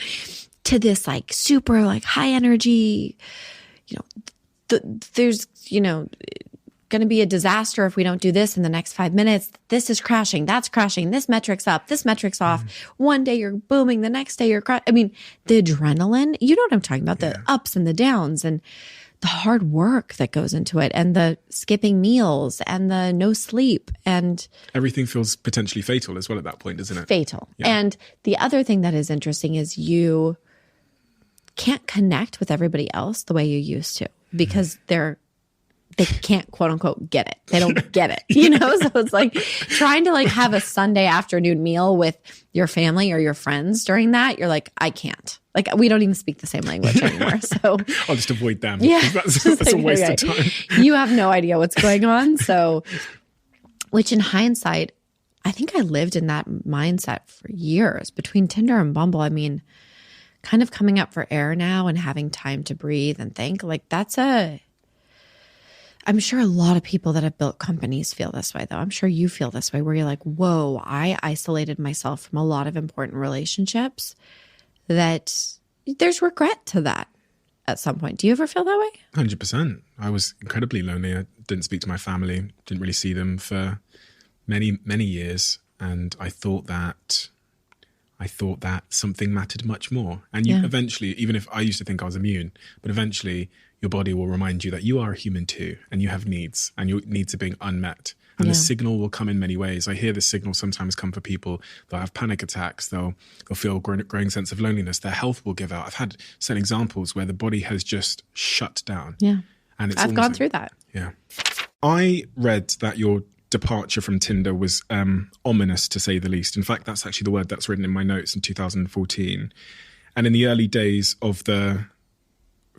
to this like super like high energy, there's, going to be a disaster if we don't do this in the next 5 minutes. This is crashing. That's crashing. This metric's up. This metric's off. One day you're booming. The next day you're crashing. I mean, the adrenaline, you know what I'm talking about, the ups and the downs and the hard work that goes into it and the skipping meals and the no sleep and everything feels potentially fatal as well at that point, doesn't it? Fatal. Yeah. And the other thing that is interesting is you can't connect with everybody else the way you used to because they can't quote unquote get it. They don't get it, So it's like trying to like have a Sunday afternoon meal with your family or your friends during that. You're like, I can't. Like we don't even speak the same language anymore. So I'll just avoid them. Yeah, that's a waste of time. You have no idea what's going on. So, which in hindsight, I think I lived in that mindset for years between Tinder and Bumble. I mean, kind of coming up for air now and having time to breathe and think like I'm sure a lot of people that have built companies feel this way, though. I'm sure you feel this way where you're like, whoa, I isolated myself from a lot of important relationships that there's regret to that at some point. Do you ever feel that way? 100%. I was incredibly lonely. I didn't speak to my family, didn't really see them for many, many years. And I thought that something mattered much more. And you eventually, even if I used to think I was immune, but eventually your body will remind you that you are a human too, and you have needs, and your needs are being unmet. And the signal will come in many ways. I hear the signal sometimes come for people. They'll have panic attacks. They'll feel a growing sense of loneliness. Their health will give out. I've had certain examples where the body has just shut down. Yeah. And I've gone through that. Yeah. I read that your departure from Tinder was ominous, to say the least. In fact, that's actually the word that's written in my notes in 2014. And in the early days of the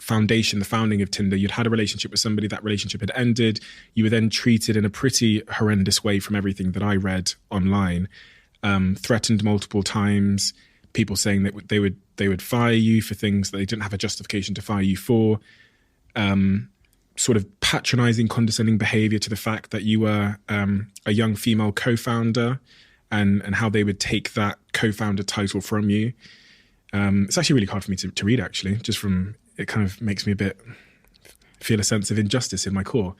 founding of Tinder, you'd had a relationship with somebody, that relationship had ended. You were then treated in a pretty horrendous way from everything that I read online, threatened multiple times, people saying that they would fire you for things that they didn't have a justification to fire you for, sort of patronizing, condescending behavior to the fact that you were a young female co-founder and how they would take that co-founder title from you. It's actually really hard for me to read, actually, just from... It kind of makes me feel a sense of injustice in my core.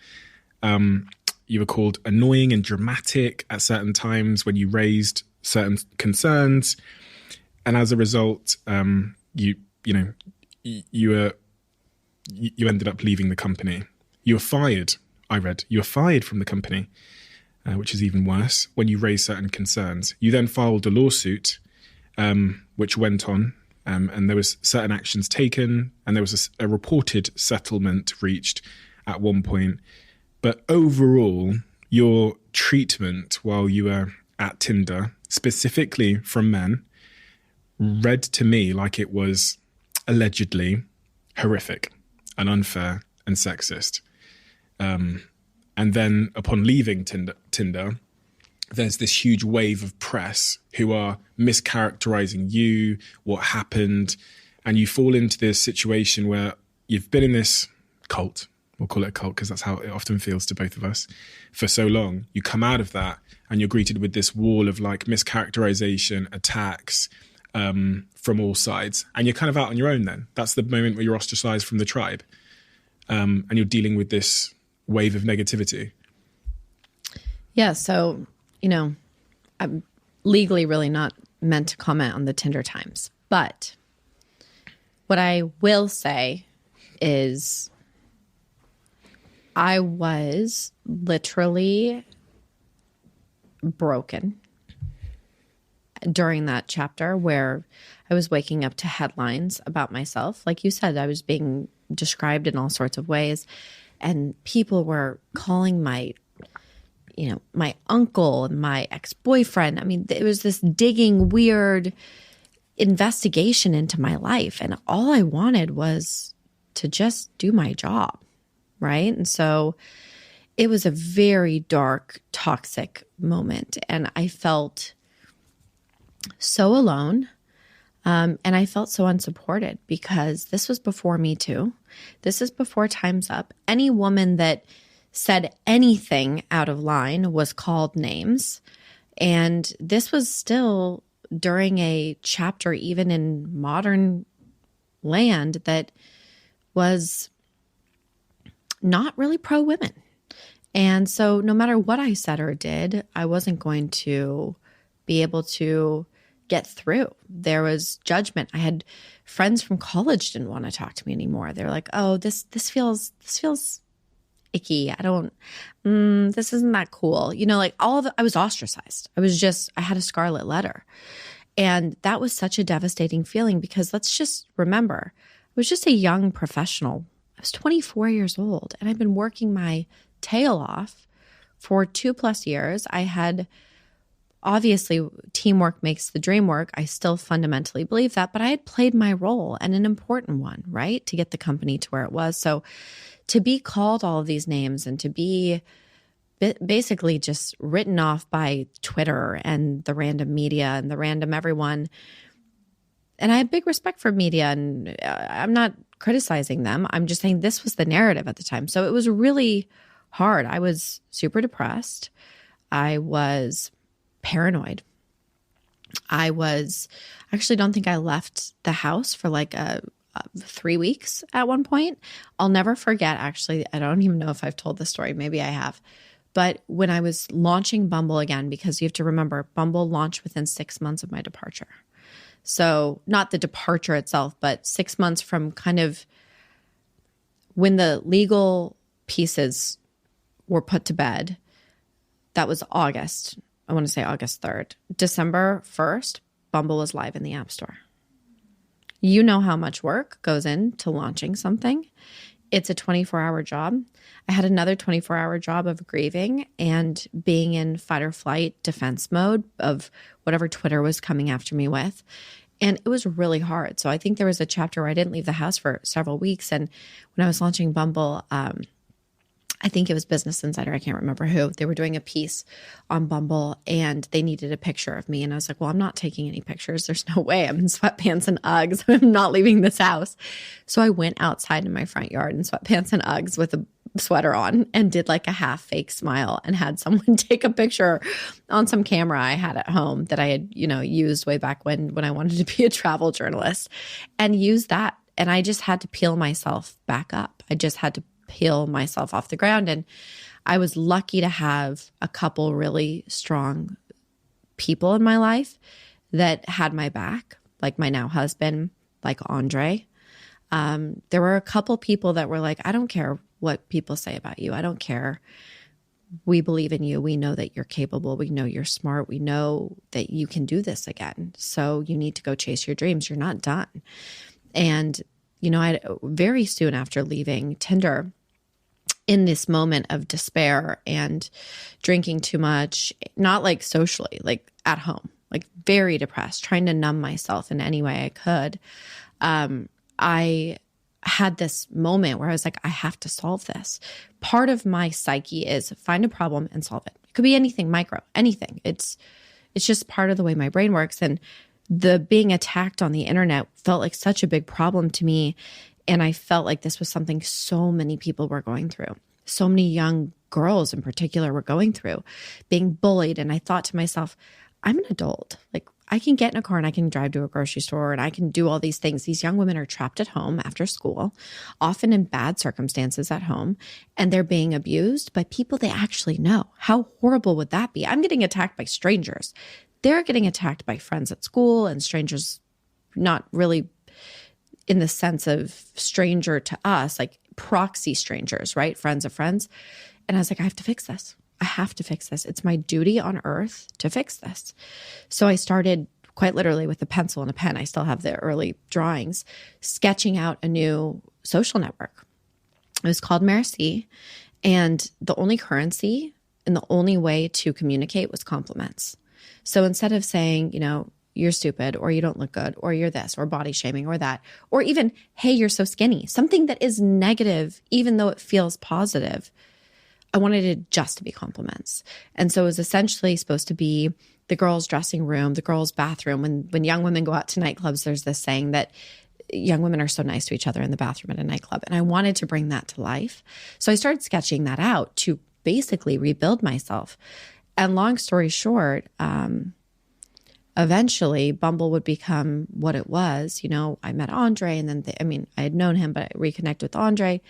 You were called annoying and dramatic at certain times when you raised certain concerns. And as a result, you ended up leaving the company. You were fired, I read. You were fired from the company, which is even worse, when you raised certain concerns. You then filed a lawsuit, which went on. And there was certain actions taken, and there was a reported settlement reached at one point. But overall, your treatment while you were at Tinder, specifically from men, read to me like it was allegedly horrific and unfair and sexist. And then upon leaving Tinder, there's this huge wave of press who are mischaracterizing you, what happened, and you fall into this situation where you've been in this cult, we'll call it a cult because that's how it often feels to both of us, for so long. You come out of that and you're greeted with this wall of like mischaracterization, attacks, from all sides. And you're kind of out on your own then. That's the moment where you're ostracized from the tribe. And you're dealing with this wave of negativity. Yeah. So, I'm legally really not meant to comment on the Tinder times. But what I will say is I was literally broken during that chapter where I was waking up to headlines about myself. Like you said, I was being described in all sorts of ways, and people were calling my uncle and my ex-boyfriend. I mean, it was this digging, weird investigation into my life. And all I wanted was to just do my job, right? And so it was a very dark, toxic moment. And I felt so alone. And I felt so unsupported because this was before Me Too. This is before Time's Up. Any woman that said anything out of line was called names. And this was still during a chapter, even in modern land, that was not really pro-women. And so no matter what I said or did, I wasn't going to be able to get through. There was judgment. I had friends from college didn't want to talk to me anymore. They were like, "Oh, this feels icky. This isn't that cool." Like all of it, I was ostracized. I had a scarlet letter. And that was such a devastating feeling because let's just remember, I was just a young professional. I was 24 years old and I'd been working my tail off for 2+ years. I had, obviously, teamwork makes the dream work. I still fundamentally believe that, but I had played my role, and an important one, right, to get the company to where it was. So to be called all of these names and to be basically just written off by Twitter and the random media and the random everyone. And I have big respect for media, and I'm not criticizing them. I'm just saying this was the narrative at the time. So it was really hard. I was super depressed. I was paranoid. I actually don't think I left the house for like 3 weeks at one point. I'll never forget, actually, I don't even know if I've told this story. Maybe I have. But when I was launching Bumble again, because you have to remember, Bumble launched within 6 months of my departure. So not the departure itself, but 6 months from kind of when the legal pieces were put to bed. That was August. I want to say August 3rd. December 1st, Bumble was live in the App Store. You know how much work goes into launching something. It's a 24-hour job. I had another 24-hour job of grieving and being in fight or flight defense mode of whatever Twitter was coming after me with. And it was really hard. So I think there was a chapter where I didn't leave the house for several weeks. And when I was launching Bumble, I think it was Business Insider, I can't remember who, they were doing a piece on Bumble and they needed a picture of me. And I was like, well, I'm not taking any pictures. There's no way. I'm in sweatpants and Uggs. I'm not leaving this house. So I went outside in my front yard in sweatpants and Uggs with a sweater on and did like a half fake smile and had someone take a picture on some camera I had at home that I had, used way back when I wanted to be a travel journalist, and used that. And I just had to peel myself back up. I just had to peel myself off the ground. And I was lucky to have a couple really strong people in my life that had my back, like my now husband, like Andre. There were a couple people that were like, I don't care what people say about you. I don't care. We believe in you. We know that you're capable. We know you're smart. We know that you can do this again. So you need to go chase your dreams. You're not done. And, I very soon after leaving Tinder, in this moment of despair and drinking too much, not like socially, like at home, like very depressed, trying to numb myself in any way I could, I had this moment where I was like, I have to solve this. Part of my psyche is find a problem and solve it. It could be anything, micro, anything. It's just part of the way my brain works. And the being attacked on the internet felt like such a big problem to me. And I felt like this was something so many people were going through. So many young girls in particular were going through, being bullied. And I thought to myself, I'm an adult. Like, I can get in a car and I can drive to a grocery store and I can do all these things. These young women are trapped at home after school, often in bad circumstances at home, and they're being abused by people they actually know. How horrible would that be? I'm getting attacked by strangers. They're getting attacked by friends at school and strangers, not really in the sense of stranger to us, like proxy strangers, right? Friends of friends. And I was like, I have to fix this. I have to fix this. It's my duty on earth to fix this. So I started quite literally with a pencil and a pen. I still have the early drawings, sketching out a new social network. It was called Merci. And the only currency and the only way to communicate was compliments. So instead of saying, you're stupid, or you don't look good, or you're this, or body shaming, or that, or even, hey, you're so skinny, something that is negative, even though it feels positive, I wanted it just to be compliments. And so it was essentially supposed to be the girls' dressing room, the girls' bathroom. When young women go out to nightclubs, there's this saying that young women are so nice to each other in the bathroom at a nightclub. And I wanted to bring that to life. So I started sketching that out to basically rebuild myself. And long story short, eventually Bumble would become what it was. I met Andre, and then I had known him, but I reconnected with Andre.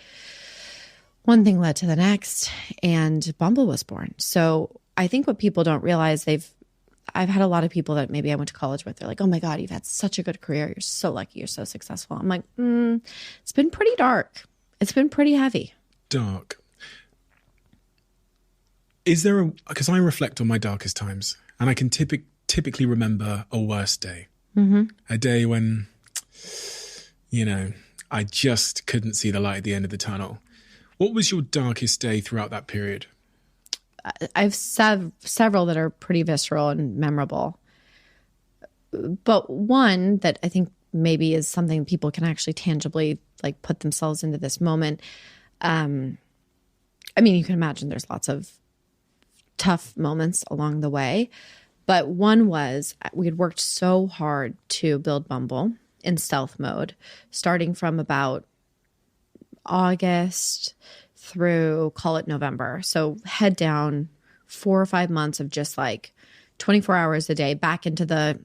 One thing led to the next, and Bumble was born. So I think what people don't realize, I've had a lot of people that maybe I went to college with. They're like, oh my God, you've had such a good career. You're so lucky. You're so successful. I'm like, it's been pretty dark. It's been pretty heavy. Dark. Is there because I reflect on my darkest times, and I can typically remember a worse day. Mm-hmm. A day when, I just couldn't see the light at the end of the tunnel. What was your darkest day throughout that period? I have several that are pretty visceral and memorable. But one that I think maybe is something people can actually tangibly put themselves into this moment. You can imagine there's lots of tough moments along the way. But one was we had worked so hard to build Bumble in stealth mode, starting from about August through, call it November. So head down 4 or 5 months of just 24 hours a day back into the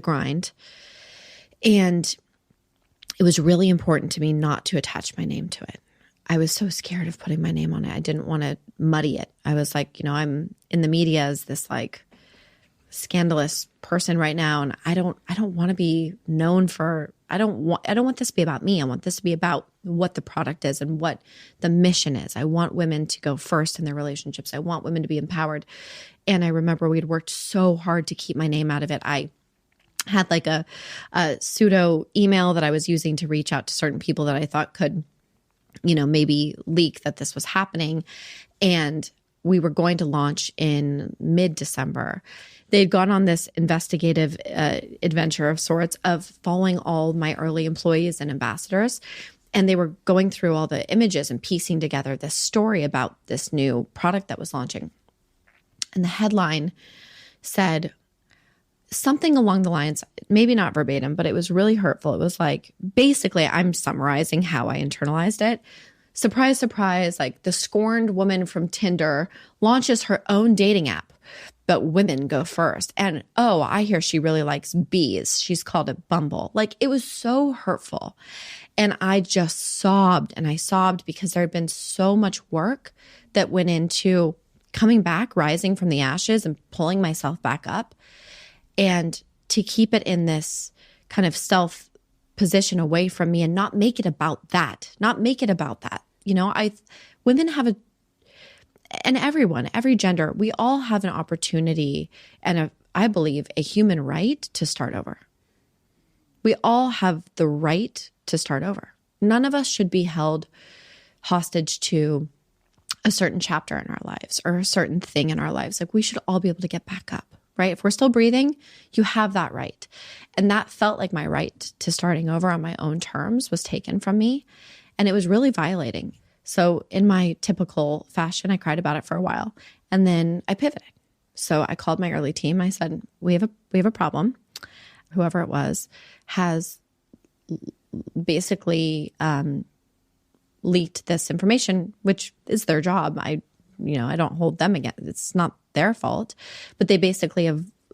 grind. And it was really important to me not to attach my name to it. I was so scared of putting my name on it. I didn't want to muddy it. I was like, I'm in the media as this scandalous person right now, and I don't want to be known for. I don't want this to be about me. I want this to be about what the product is and what the mission is. I want women to go first in their relationships. I want women to be empowered. And I remember we'd worked so hard to keep my name out of it. I had a pseudo email that I was using to reach out to certain people that I thought could, maybe leak that this was happening. And we were going to launch in mid-December. They'd gone on this investigative adventure of sorts of following all my early employees and ambassadors. And they were going through all the images and piecing together this story about this new product that was launching. And the headline said something along the lines, maybe not verbatim, but it was really hurtful. It was basically, I'm summarizing how I internalized it. Surprise, surprise, the scorned woman from Tinder launches her own dating app, but women go first. And, oh, I hear she really likes bees. She's called it Bumble. It was so hurtful. And I just sobbed, and I sobbed because there had been so much work that went into coming back, rising from the ashes and pulling myself back up. And to keep it in this kind of stealth position away from me and not make it about that, women have and everyone, every gender, we all have an opportunity and I believe a human right to start over. We all have the right to start over. None of us should be held hostage to a certain chapter in our lives or a certain thing in our lives. We should all be able to get back up. Right? If we're still breathing, you have that right. And that felt like my right to starting over on my own terms was taken from me. And it was really violating. So in my typical fashion, I cried about it for a while. And then I pivoted. So I called my early team. I said, we have a problem. Whoever it was has basically leaked this information, which is their job. I don't hold them against. It's not their fault, but they basically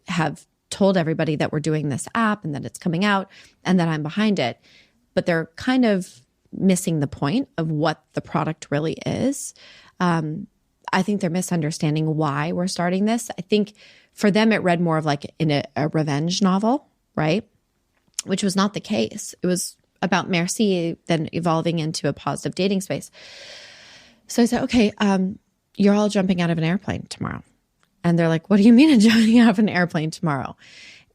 have told everybody that we're doing this app and that it's coming out and that I'm behind it. But they're kind of missing the point of what the product really is. I think they're misunderstanding why we're starting this. I think for them, it read more of like in a revenge novel, right? Which was not the case. It was about Merci then evolving into a positive dating space. So I said, okay, you're all jumping out of an airplane tomorrow. And they're like, what do you mean I'm jumping out of an airplane tomorrow?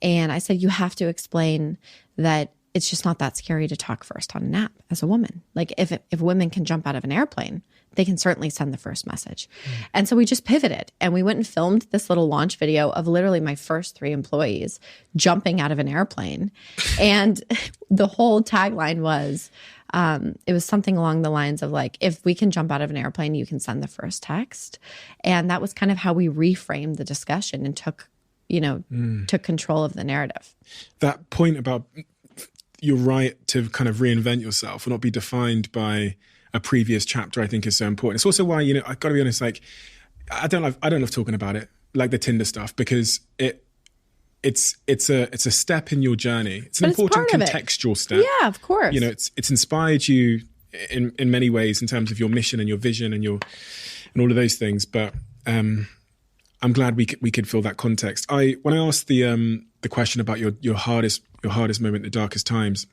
And I said, you have to explain that it's just not that scary to talk first on an app as a woman. Like if women can jump out of an airplane, they can certainly send the first message. And so we just pivoted and we went and filmed this little launch video of literally my first 3 employees jumping out of an airplane. And the whole tagline was, it was something along the lines of like, if we can jump out of an airplane, you can send the first text. And that was kind of how we reframed the discussion and took control of the narrative. That point about your right to kind of reinvent yourself or not be defined by a previous chapter, I think is so important. It's also why, I gotta be honest, like I don't love talking about it, like the Tinder stuff, because it's a step in your journey. It's an important contextual step. Yeah, of course. It's inspired you in many ways in terms of your mission and your vision and all of those things. But I'm glad we could fill that context. When I asked the question about your hardest moment, the darkest times,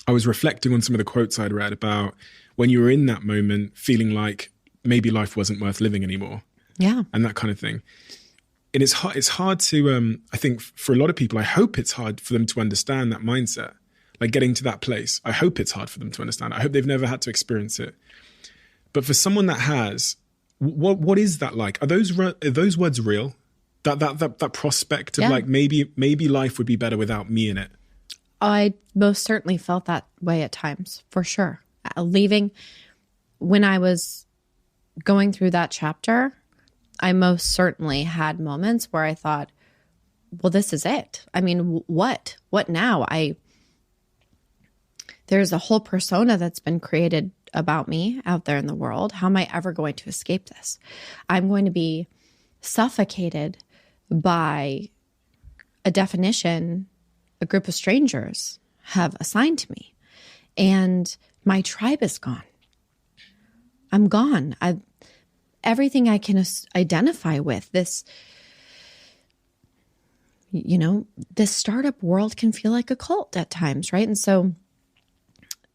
I was reflecting on some of the quotes I'd read about when you were in that moment, feeling like maybe life wasn't worth living anymore. Yeah, and that kind of thing. And it's hard to, I think for a lot of people, I hope it's hard for them to understand that mindset, like getting to that place. I hope it's hard for them to understand. I hope they've never had to experience it. But for someone that has, what is that like? Are those words real? That prospect of like maybe life would be better without me in it? I most certainly felt that way at times, for sure. Leaving, when I was going through that chapter, I most certainly had moments where I thought, well, this is it. I mean, what now? There's a whole persona that's been created about me out there in the world. How am I ever going to escape this? I'm going to be suffocated by a definition a group of strangers have assigned to me. And my tribe is gone. I'm gone. Everything I can identify with, this startup world can feel like a cult at times, right? And so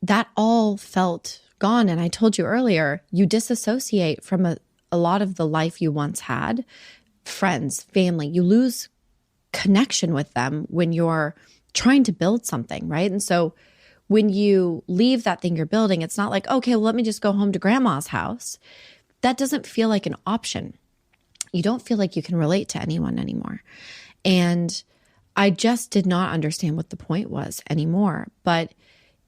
that all felt gone. And I told you earlier, you disassociate from a lot of the life you once had, friends, family. You lose connection with them when you're trying to build something, right? And so when you leave that thing you're building, it's not like, okay, well, let me just go home to grandma's house. That doesn't feel like an option. You don't feel like you can relate to anyone anymore. And I just did not understand what the point was anymore. But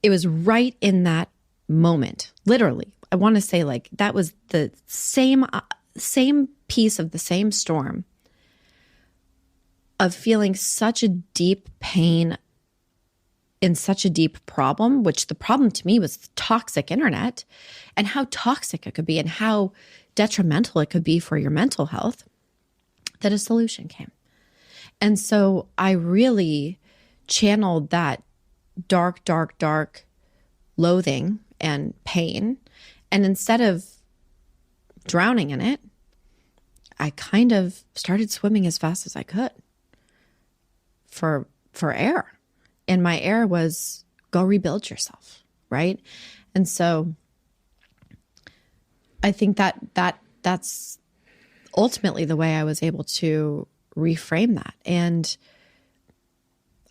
it was right in that moment, literally. I want to say like that was the same piece of the same storm of feeling such a deep pain in such a deep problem, which the problem to me was the toxic internet and how toxic it could be and how detrimental it could be for your mental health, that a solution came. And so I really channeled that dark, dark, dark loathing and pain. And instead of drowning in it, I kind of started swimming as fast as I could for air. And my air was go rebuild yourself, right? And so I think that's ultimately the way I was able to reframe that. And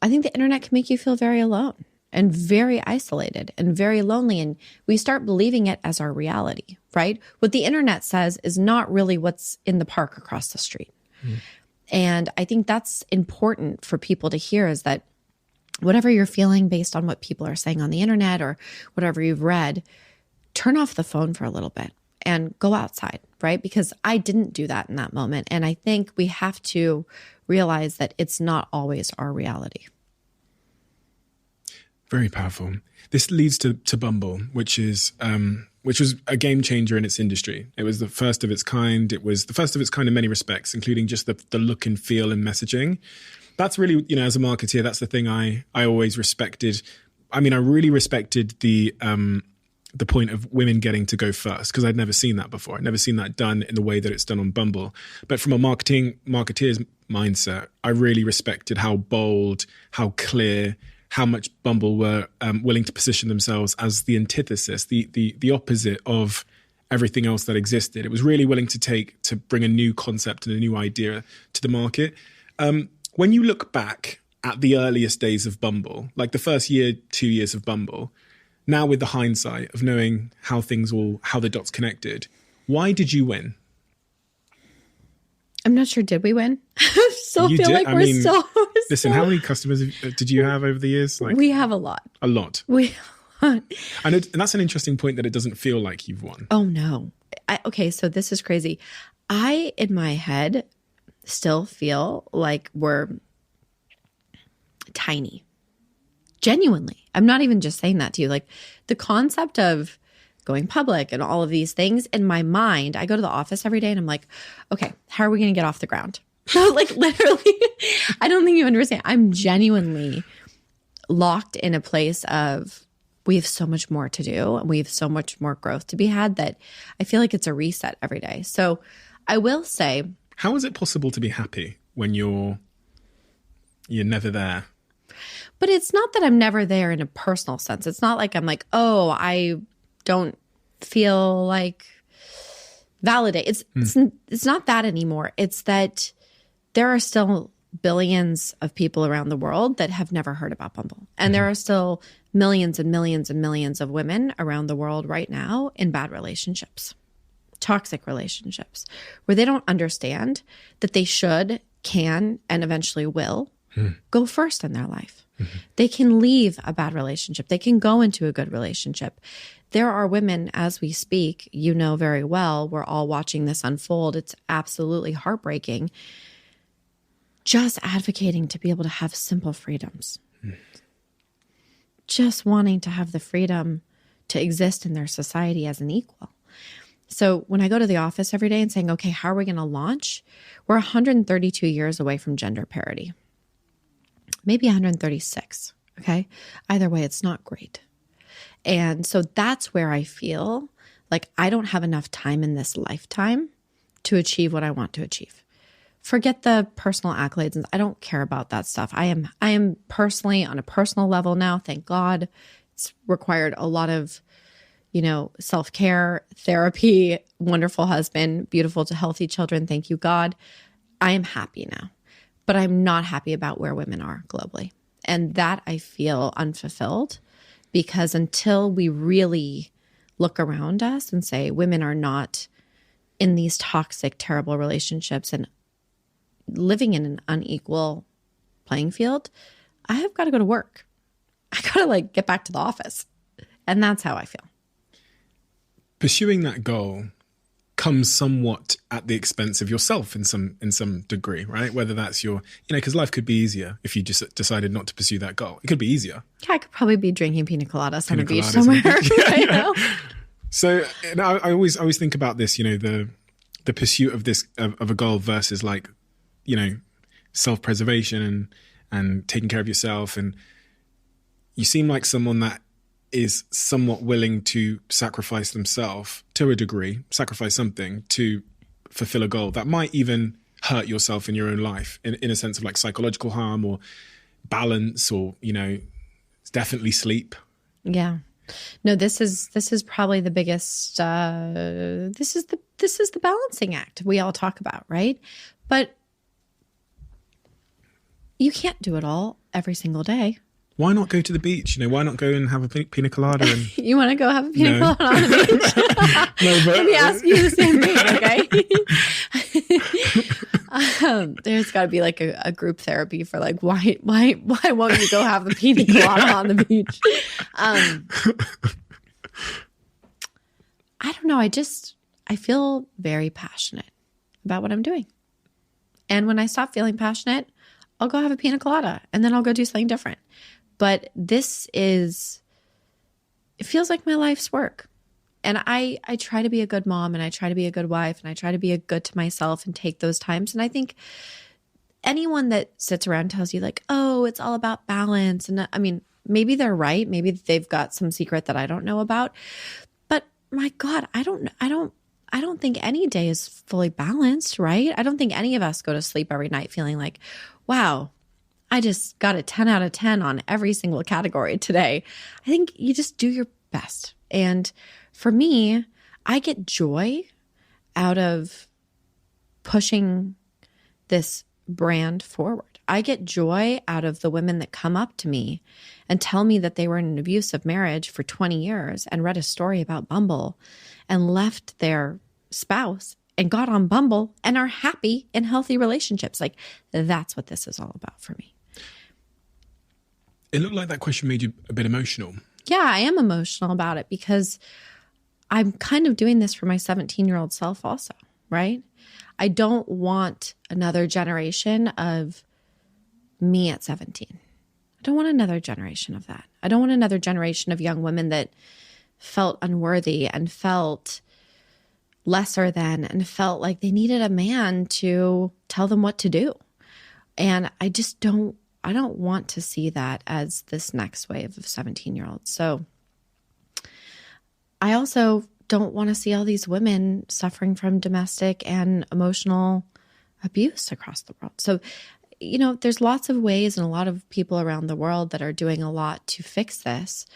I think the internet can make you feel very alone and very isolated and very lonely. And we start believing it as our reality, right? What the internet says is not really what's in the park across the street. And I think that's important for people to hear, is that whatever you're feeling based on what people are saying on the internet or whatever you've read, turn off the phone for a little bit and go outside, right? Because I didn't do that in that moment. And I think we have to realize that it's not always our reality. Very powerful. This leads to Bumble, which was a game changer in its industry. It was the first of its kind. It was the first of its kind in many respects, including just the look and feel and messaging. That's really, as a marketeer, that's the thing I always respected. I mean, I really respected the point of women getting to go first, because I'd never seen that before. I'd never seen that done in the way that it's done on Bumble. But from a marketeer's mindset, I really respected how bold, how clear, how much Bumble were willing to position themselves as the antithesis, the opposite of everything else that existed. It was really willing to bring a new concept and a new idea to the market. When you look back at the earliest days of Bumble, like the first year, 2 years of Bumble, now with the hindsight of knowing how the dots connected, why did you win? I'm not sure. Did we win? I still feel like we're still. Listen, how many customers did you have over the years? We have a lot. A lot. We have a lot. And that's an interesting point, that it doesn't feel like you've won. Oh, no. Okay, so this is crazy. I, in my head, still feel like we're tiny. Genuinely. I'm not even just saying that to you. Like, the concept of going public and all of these things, in my mind, I go to the office every day and I'm like, okay, how are we going to get off the ground? Like, literally, I don't think you understand. I'm genuinely locked in a place of, we have so much more to do and we have so much more growth to be had, that I feel like it's a reset every day. So I will say, how is it possible to be happy when you're never there? But it's not that I'm never there in a personal sense. It's not like I'm like, oh, I don't feel like validate. It's not that anymore. It's that there are still billions of people around the world that have never heard about Bumble. And there are still millions and millions and millions of women around the world right now in bad relationships, toxic relationships, where they don't understand that they should, can, and eventually will go first in their life. They can leave a bad relationship. They can go into a good relationship. There are women, as we speak, you know very well, we're all watching this unfold. It's absolutely heartbreaking. Just advocating to be able to have simple freedoms. Just wanting to have the freedom to exist in their society as an equal. So when I go to the office every day and saying, okay, how are we going to launch? We're 132 years away from gender parity. Maybe 136, okay? Either way, it's not great. And so that's where I feel like I don't have enough time in this lifetime to achieve what I want to achieve. Forget the personal accolades. And I don't care about that stuff. I am personally, on a personal level now, thank God, it's required a lot of, self-care, therapy, wonderful husband, beautiful to healthy children. Thank you, God. I am happy now. But I'm not happy about where women are globally. And that I feel unfulfilled, because until we really look around us and say women are not in these toxic, terrible relationships and living in an unequal playing field, I have got to go to work. I got to get back to the office. And that's how I feel. Pursuing that goal comes somewhat at the expense of yourself in some degree, right? Whether that's because life could be easier if you just decided not to pursue that goal. It could be easier. Yeah, I could probably be drinking pina coladas on a beach somewhere right now. So I always think about this, the pursuit of this of a goal versus self-preservation and taking care of yourself. And you seem like someone that is somewhat willing to sacrifice themselves to a degree, sacrifice something to fulfill a goal that might even hurt yourself in your own life in a sense of psychological harm or balance or, definitely sleep. Yeah. No, this is probably the biggest, this is the balancing act we all talk about, right? But you can't do it all every single day. Why not go to the beach? Why not go and have a pina colada? And you want to go have a pina colada on the beach? No, but let me ask you the same thing, okay? There's got to be a group therapy for why won't you go have the pina colada on the beach? I don't know. I feel very passionate about what I'm doing, and when I stop feeling passionate, I'll go have a pina colada, and then I'll go do something different. But it feels like my life's work. And I try to be a good mom, and I try to be a good wife, and I try to be a good to myself and take those times. And I think anyone that sits around and tells you like, oh, it's all about balance. And I mean, maybe they're right. Maybe they've got some secret that I don't know about. But my God, I don't think any day is fully balanced, right? I don't think any of us go to sleep every night feeling like, wow, I just got a 10 out of 10 on every single category today. I think you just do your best. And for me, I get joy out of pushing this brand forward. I get joy out of the women that come up to me and tell me that they were in an abusive marriage for 20 years and read a story about Bumble and left their spouse and got on Bumble and are happy in healthy relationships. Like, that's what this is all about for me. It looked like that question made you a bit emotional. Yeah, I am emotional about it because I'm kind of doing this for my 17-year-old self also, right? I don't want another generation of me at 17. I don't want another generation of that. I don't want another generation of young women that felt unworthy and felt lesser than and felt like they needed a man to tell them what to do. And I don't want to see that as this next wave of 17-year-olds. So I also don't want to see all these women suffering from domestic and emotional abuse across the world. So, you know, there's lots of ways and a lot of people around the world that are doing a lot to fix this,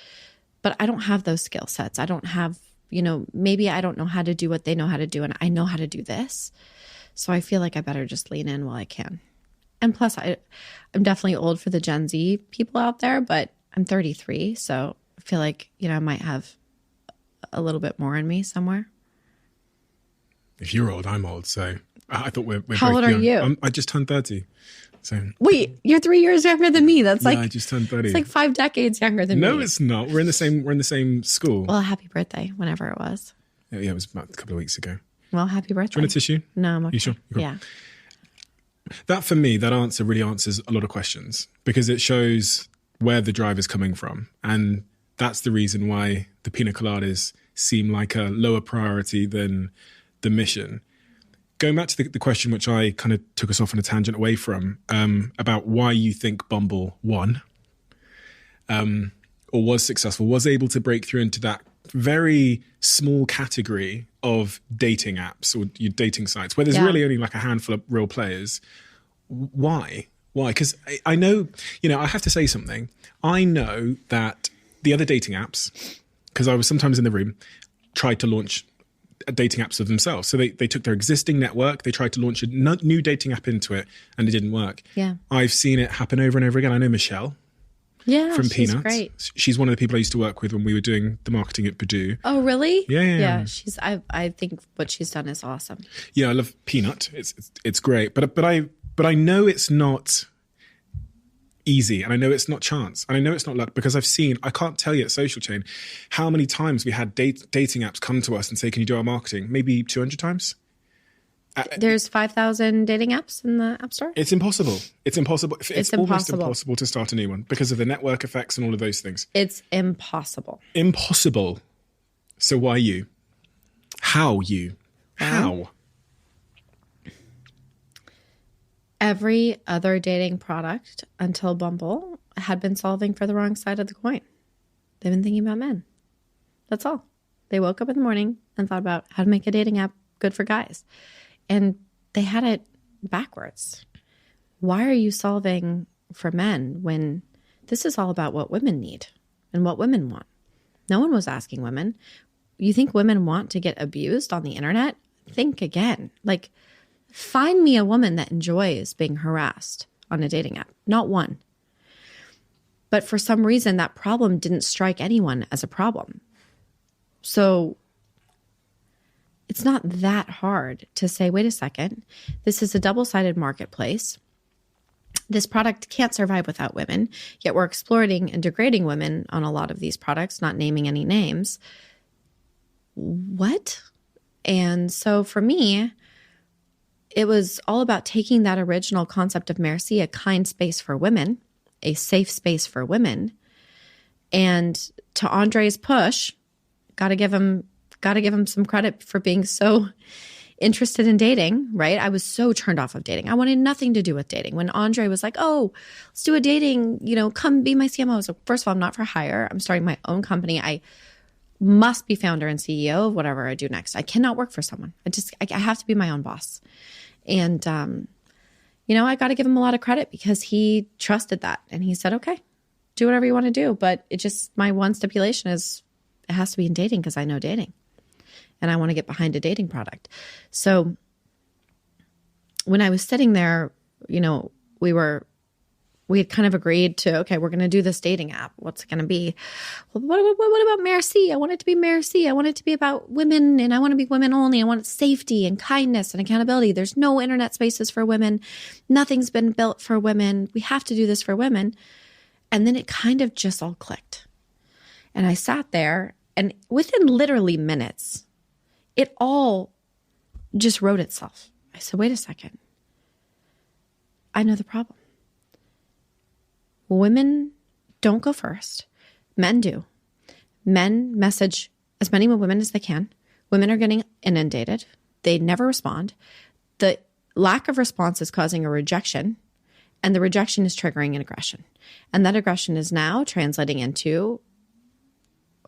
but I don't have those skill sets. I don't have, you know, maybe I don't know how to do what they know how to do, and I know how to do this. So I feel like I better just lean in while I can. And plus, I'm definitely old for the Gen Z people out there, but I'm 33, so I feel like, you know, I might have a little bit more in me somewhere. If you're old, I'm old, so I thought we're How both old young. are you? I just turned 30. So Wait, you're 3 years younger than me. That's like, I just turned 30. it's like 5 decades younger than me. No, it's not. We're in the same school. Well, happy birthday, whenever it was. Yeah, it was about a couple of weeks ago. Well, happy birthday. Do you want a tissue? No, I'm okay. You sure? Cool. Yeah. That, for me, that answer really answers a lot of questions because it shows where the drive is coming from. And that's the reason why the pina coladas seem like a lower priority than the mission. Going back to the question, which I kind of took us off on a tangent away from, about why you think Bumble won or was successful, was able to break through into that very small category of dating apps or your dating sites where there's really only like a handful of real players. Why? Because I know, you know, I have to say something. I know that the other dating apps, because I was sometimes in the room, tried to launch dating apps of themselves. So they took their existing network, they tried to launch a new dating app into it, and it didn't work. Yeah. I've seen it happen over and over again. I know Michelle. Yeah, From she's Peanuts. great. She's one of the people I used to work with when we were doing the marketing at Purdue. Oh, really? Yeah. She's. I think what she's done is awesome. Yeah, I love Peanut. It's great, but I know it's not easy, and I know it's not chance, and I know it's not luck because I've seen. I can't tell you at Social Chain how many times we had dating apps come to us and say, "Can you do our marketing?" Maybe 200 times. There's 5,000 dating apps in the App Store? It's impossible. It's impossible. It's almost impossible. impossible to start a new one because of the network effects and all of those things. It's impossible. Impossible. So why you? How you? How? Every other dating product until Bumble had been solving for the wrong side of the coin. They've been thinking about men. That's all. They woke up in the morning and thought about how to make a dating app good for guys. And they had it backwards. Why are you solving for men when this is all about what women need and what women want? No one was asking women. You think women want to get abused on the internet? Think again. Like, find me a woman that enjoys being harassed on a dating app. Not one. But for some reason, that problem didn't strike anyone as a problem. So it's not that hard to say, wait a second, this is a double-sided marketplace. This product can't survive without women, yet we're exploiting and degrading women on a lot of these products, not naming any names. What? And so for me, it was all about taking that original concept of Mercy, a kind space for women, a safe space for women. And to Andre's push, got to give him some credit for being so interested in dating, right? I was so turned off of dating. I wanted nothing to do with dating. When Andre was like, oh, let's do a dating, come be my CMO. I was like, first of all, I'm not for hire. I'm starting my own company. I must be founder and CEO of whatever I do next. I cannot work for someone. I have to be my own boss. And, I got to give him a lot of credit because he trusted that. And he said, okay, do whatever you want to do. But my one stipulation is it has to be in dating because I know dating. And I want to get behind a dating product. So when I was sitting there, we had kind of agreed to, okay, we're going to do this dating app. What's it going to be? Well, what about Merci? I want it to be Merci. I want it to be about women, and I want to be women only. I want safety and kindness and accountability. There's no internet spaces for women. Nothing's been built for women. We have to do this for women. And then it kind of just all clicked. And I sat there, and within literally minutes, it all just wrote itself. I said, wait a second. I know the problem. Women don't go first. Men do. Men message as many women as they can. Women are getting inundated. They never respond. The lack of response is causing a rejection, and the rejection is triggering an aggression. And that aggression is now translating into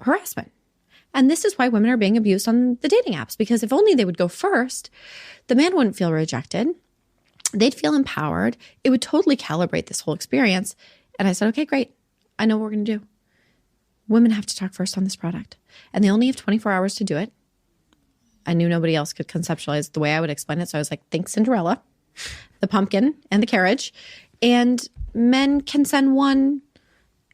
harassment. And this is why women are being abused on the dating apps, because if only they would go first, the man wouldn't feel rejected. They'd feel empowered. It would totally calibrate this whole experience. And I said, okay, great. I know what we're going to do. Women have to talk first on this product. And they only have 24 hours to do it. I knew nobody else could conceptualize the way I would explain it. So I was like, think Cinderella, the pumpkin and the carriage. And men can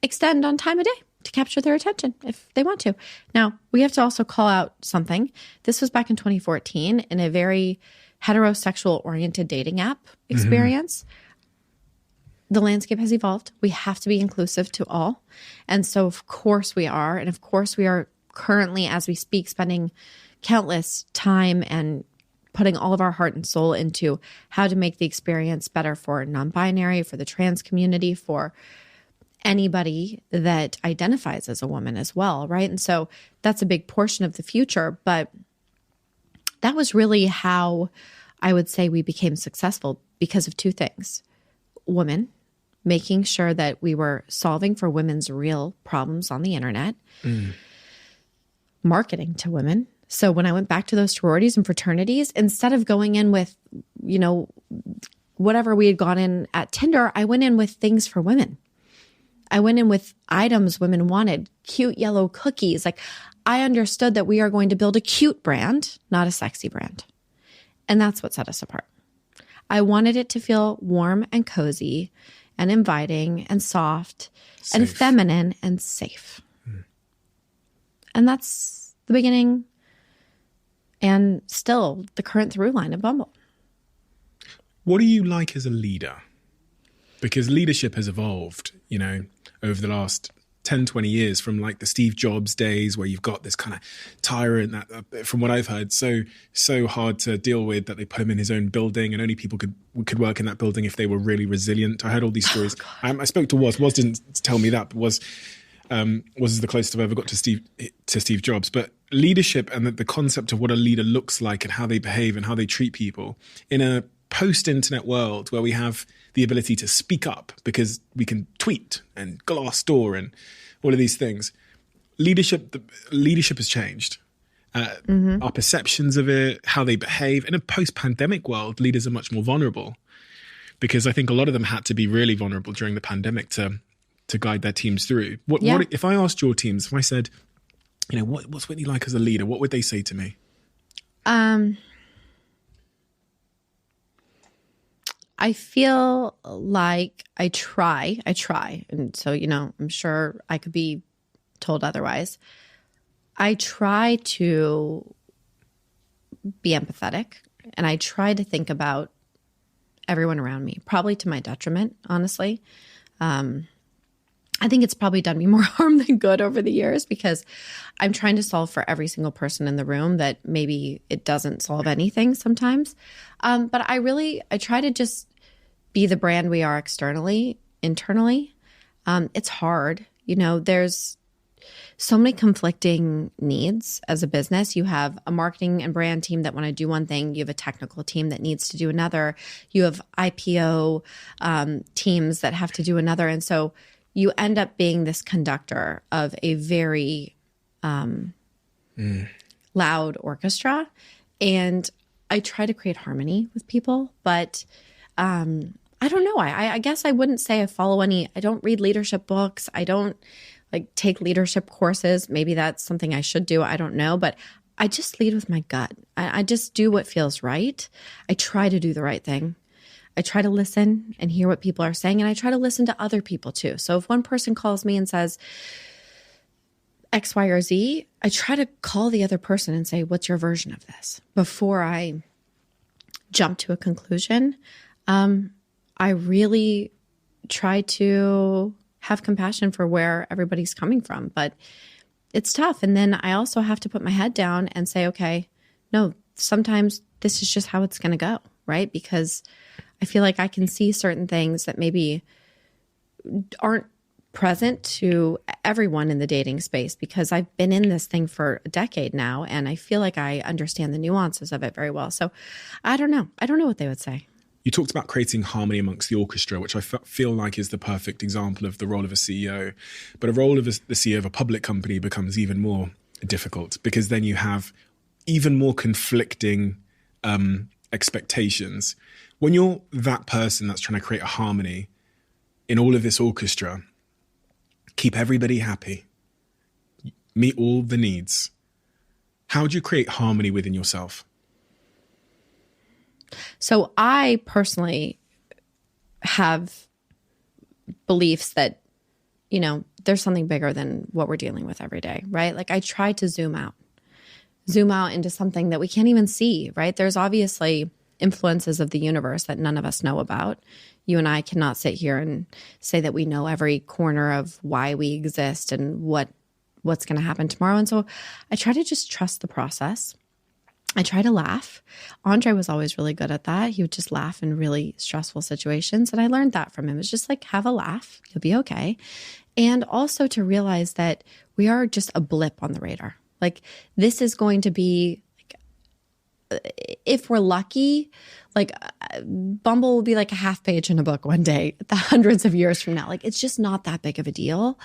extend on time a day to capture their attention if they want to. Now, we have to also call out something. This was back in 2014 in a very heterosexual-oriented dating app experience. The landscape has evolved. We have to be inclusive to all. And so, of course, we are. And of course, we are currently, as we speak, spending countless time and putting all of our heart and soul into how to make the experience better for non-binary, for the trans community, for anybody that identifies as a woman as well, right? And so that's a big portion of the future. But that was really how I would say we became successful because of two things. Women, making sure that we were solving for women's real problems on the internet, marketing to women. So when I went back to those sororities and fraternities, instead of going in with, whatever we had gone in at Tinder, I went in with things for women. I went in with items women wanted, cute yellow cookies. Like, I understood that we are going to build a cute brand, not a sexy brand. And that's what set us apart. I wanted it to feel warm and cozy and inviting and soft and feminine and safe. And that's the beginning and still the current through line of Bumble. What do you like as a leader? Because leadership has evolved, over the last 10, 20 years, from like the Steve Jobs days where you've got this kind of tyrant that, from what I've heard, so hard to deal with that they put him in his own building and only people could work in that building if they were really resilient. I heard all these stories. I spoke to Woz. Woz didn't tell me that, but Woz is the closest I've ever got to Steve Jobs. But leadership and the concept of what a leader looks like and how they behave and how they treat people in a post-internet world where we have the ability to speak up because we can tweet and Glassdoor and all of these things. Leadership has changed. Our perceptions of it, how they behave. In a post-pandemic world, leaders are much more vulnerable because I think a lot of them had to be really vulnerable during the pandemic to guide their teams through. What if I asked your teams, if I said, what's Whitney like as a leader, what would they say to me? I feel like I try. And so, I'm sure I could be told otherwise. I try to be empathetic and I try to think about everyone around me, probably to my detriment, honestly. I think it's probably done me more harm than good over the years because I'm trying to solve for every single person in the room that maybe it doesn't solve anything sometimes. But I try to just be the brand we are externally, internally. It's hard. There's so many conflicting needs as a business. You have a marketing and brand team that want to do one thing. You have a technical team that needs to do another. You have IPO teams that have to do another. And so you end up being this conductor of a very loud orchestra. And I try to create harmony with people, but I don't know. I guess I wouldn't say I follow any. I don't read leadership books. I don't take leadership courses. Maybe that's something I should do. I don't know. But I just lead with my gut. I just do what feels right. I try to do the right thing. I try to listen and hear what people are saying. And I try to listen to other people too. So if one person calls me and says X, Y, or Z, I try to call the other person and say, what's your version of this? Before I jump to a conclusion, I really try to have compassion for where everybody's coming from, but it's tough. And then I also have to put my head down and say, okay, no, sometimes this is just how it's going to go, right? Because I feel like I can see certain things that maybe aren't present to everyone in the dating space because I've been in this thing for a decade now, and I feel like I understand the nuances of it very well. So I don't know. I don't know what they would say. You talked about creating harmony amongst the orchestra, which I feel like is the perfect example of the role of a CEO. But a role of the CEO of a public company becomes even more difficult because then you have even more conflicting expectations. When you're that person that's trying to create a harmony in all of this orchestra, keep everybody happy, meet all the needs, how do you create harmony within yourself? So I personally have beliefs that, there's something bigger than what we're dealing with every day, right? Like I try to zoom out into something that we can't even see, right? There's obviously influences of the universe that none of us know about. You and I cannot sit here and say that we know every corner of why we exist and what's going to happen tomorrow. And so I try to just trust the process. I try to laugh. Andre was always really good at that. He would just laugh in really stressful situations. And I learned that from him. It's just like, have a laugh. You'll be okay. And also to realize that we are just a blip on the radar. Like this is going to be, if we're lucky, Bumble will be like a half page in a book one day, hundreds of years from now. Like it's just not that big of a deal,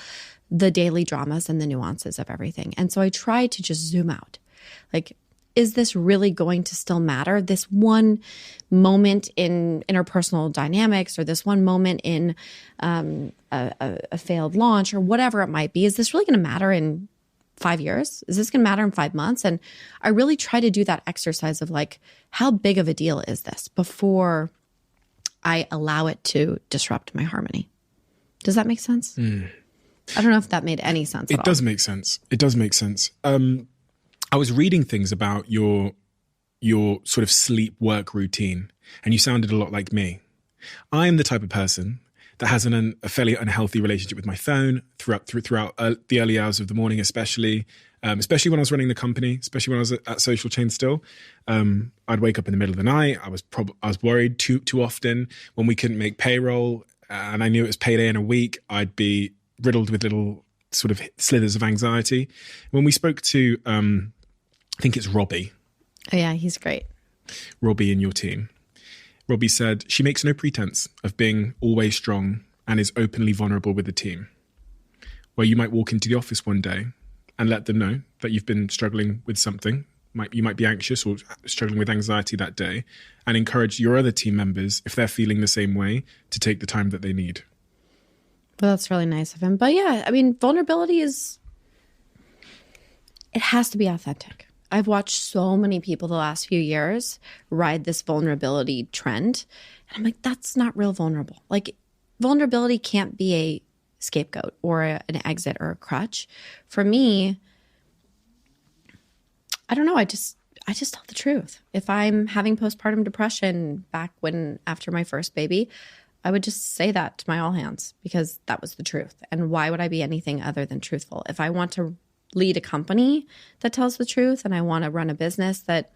the daily dramas and the nuances of everything. And so I try to just zoom out. Like, is this really going to still matter? This one moment in interpersonal dynamics or this one moment in a failed launch or whatever it might be, is this really going to matter in 5 years? Is this going to matter in 5 months? And I really try to do that exercise of how big of a deal is this before I allow it to disrupt my harmony. Does that make sense? I don't know if that made any sense at all. It does make sense. It does make sense. I was reading things about your sort of sleep work routine, and you sounded a lot like me. I am the type of person that has a fairly unhealthy relationship with my phone throughout the early hours of the morning, especially when I was running the company, especially when I was at Social Chain still. I'd wake up in the middle of the night. I was worried too often when we couldn't make payroll, and I knew it was payday in a week. I'd be riddled with little sort of slithers of anxiety. When we spoke to, I think it's Robbie. Oh yeah, he's great. Robbie in your team. Robbie said she makes no pretense of being always strong and is openly vulnerable with the team. Where you might walk into the office one day and let them know that you've been struggling with something. You might be anxious or struggling with anxiety that day, and encourage your other team members, if they're feeling the same way, to take the time that they need. Well, that's really nice of him. But yeah, I mean, vulnerability it has to be authentic. I've watched so many people the last few years ride this vulnerability trend. And I'm like, that's not real vulnerable. Vulnerability can't be a scapegoat or an exit or a crutch. For me, I don't know. I just tell the truth. If I'm having postpartum depression after my first baby, I would just say that to my all hands because that was the truth. And why would I be anything other than truthful? If I want to lead a company that tells the truth and I want to run a business that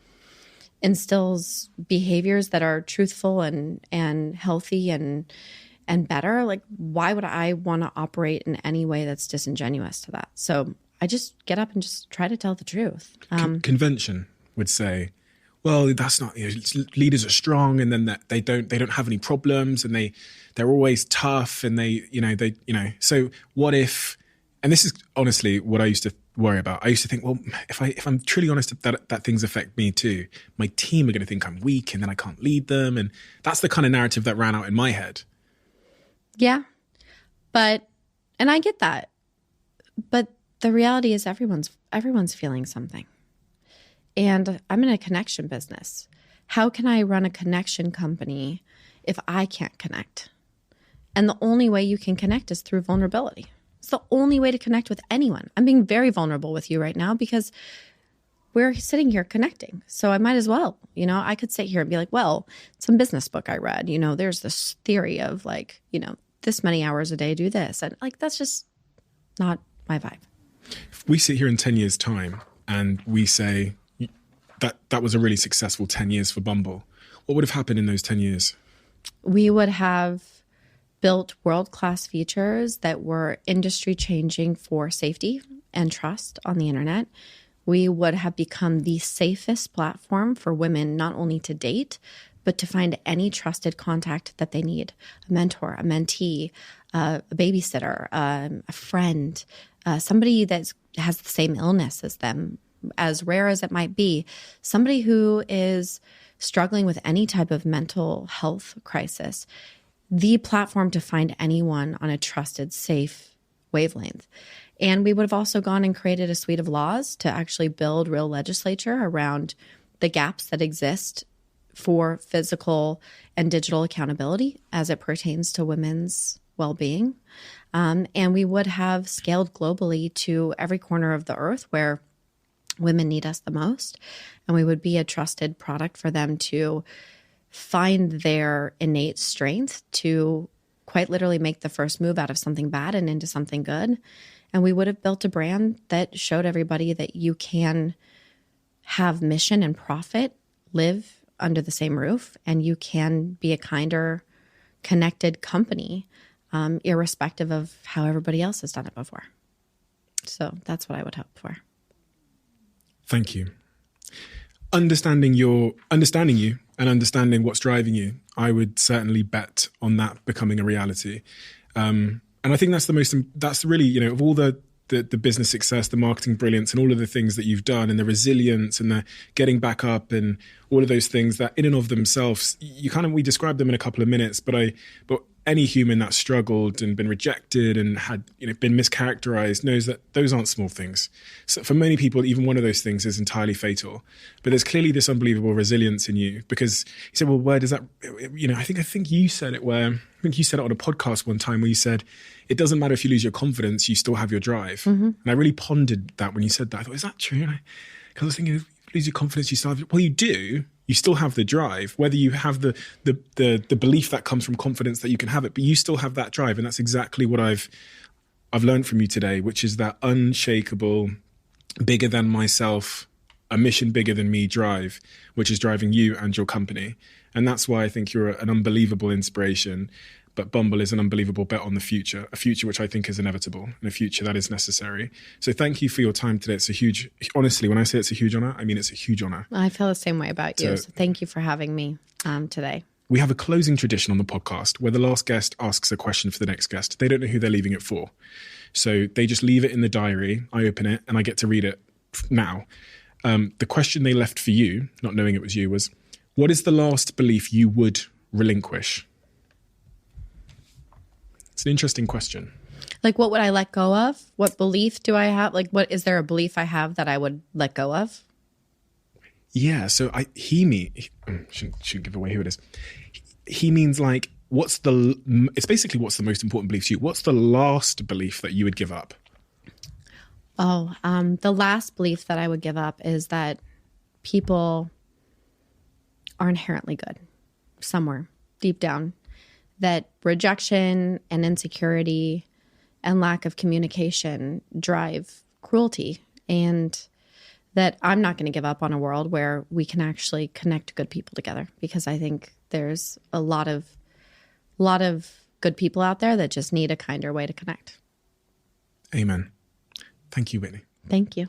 instills behaviors that are truthful and healthy and and better, like why would I want to operate in any way that's disingenuous to that? So I just get up and just try to tell the truth. Convention would say, well, that's not, leaders are strong, and then that they don't have any problems, and they're always tough, and so what if, and this is honestly what I used to worry about. I used to think, well, if I'm truly honest, that things affect me too. My team are going to think I'm weak, and then I can't lead them, and that's the kind of narrative that ran out in my head. Yeah, and I get that, but the reality is everyone's feeling something. And I'm in a connection business. How can I run a connection company if I can't connect? And the only way you can connect is through vulnerability. It's the only way to connect with anyone. I'm being very vulnerable with you right now because we're sitting here connecting. So I might as well, I could sit here and be like, well, some business book I read, there's this theory of like, this many hours a day, do this. And like, that's just not my vibe. If we sit here in 10 years' time and we say, that was a really successful 10 years for Bumble, what would have happened in those 10 years? We would have built world-class features that were industry-changing for safety and trust on the internet. We would have become the safest platform for women not only to date, but to find any trusted contact that they need. A mentor, a mentee, a babysitter, a friend, somebody that has the same illness as them, as rare as it might be, somebody who is struggling with any type of mental health crisis, the platform to find anyone on a trusted, safe wavelength. And we would have also gone and created a suite of laws to actually build real legislature around the gaps that exist for physical and digital accountability as it pertains to women's well-being. And we would have scaled globally to every corner of the earth where women need us the most. And we would be a trusted product for them to find their innate strength to quite literally make the first move out of something bad and into something good. And we would have built a brand that showed everybody that you can have mission and profit, live under the same roof, and you can be a kinder, connected company, irrespective of how everybody else has done it before. So that's what I would hope for. Thank you. Understanding you and understanding what's driving you, I would certainly bet on that becoming a reality. And I think that's really, of all the business success, the marketing brilliance, and all of the things that you've done, and the resilience and the getting back up and all of those things that in and of themselves, we described them in a couple of minutes, but any human that's struggled and been rejected and had been mischaracterized knows that those aren't small things. So for many people, even one of those things is entirely fatal. But there's clearly this unbelievable resilience in you, because you said, well, where does that, I think you said it I think you said it on a podcast one time where you said, it doesn't matter if you lose your confidence, you still have your drive. Mm-hmm. And I really pondered that when you said that. I thought, is that true? Because I was thinking, if you lose your confidence, you still have, well, you do. You still have the drive, whether you have the belief that comes from confidence that you can have it, but you still have that drive. And that's exactly what I've learned from you today, which is that unshakable, bigger than myself, a mission bigger than me drive, which is driving you and your company. And that's why I think you're an unbelievable inspiration. But Bumble is an unbelievable bet on the future, a future which I think is inevitable and a future that is necessary. So thank you for your time today. It's a huge, honestly, when I say it's a huge honor, I mean it's a huge honor. I feel the same way about you. So thank you for having me today. We have a closing tradition on the podcast where the last guest asks a question for the next guest. They don't know who they're leaving it for. So they just leave it in the diary. I open it and I get to read it now. The question they left for you, not knowing it was you, was, what is the last belief you would relinquish? It's an interesting question. Like, what would I let go of? What belief do I have? Like, is there a belief I have that I would let go of? Yeah. So shouldn't give away who it is. He means like, it's basically what's the most important belief to you? What's the last belief that you would give up? Oh, the last belief that I would give up is that people are inherently good somewhere deep down. That rejection and insecurity and lack of communication drive cruelty, and that I'm not going to give up on a world where we can actually connect good people together, because I think there's a lot of good people out there that just need a kinder way to connect. Amen. Thank you, Whitney. Thank you.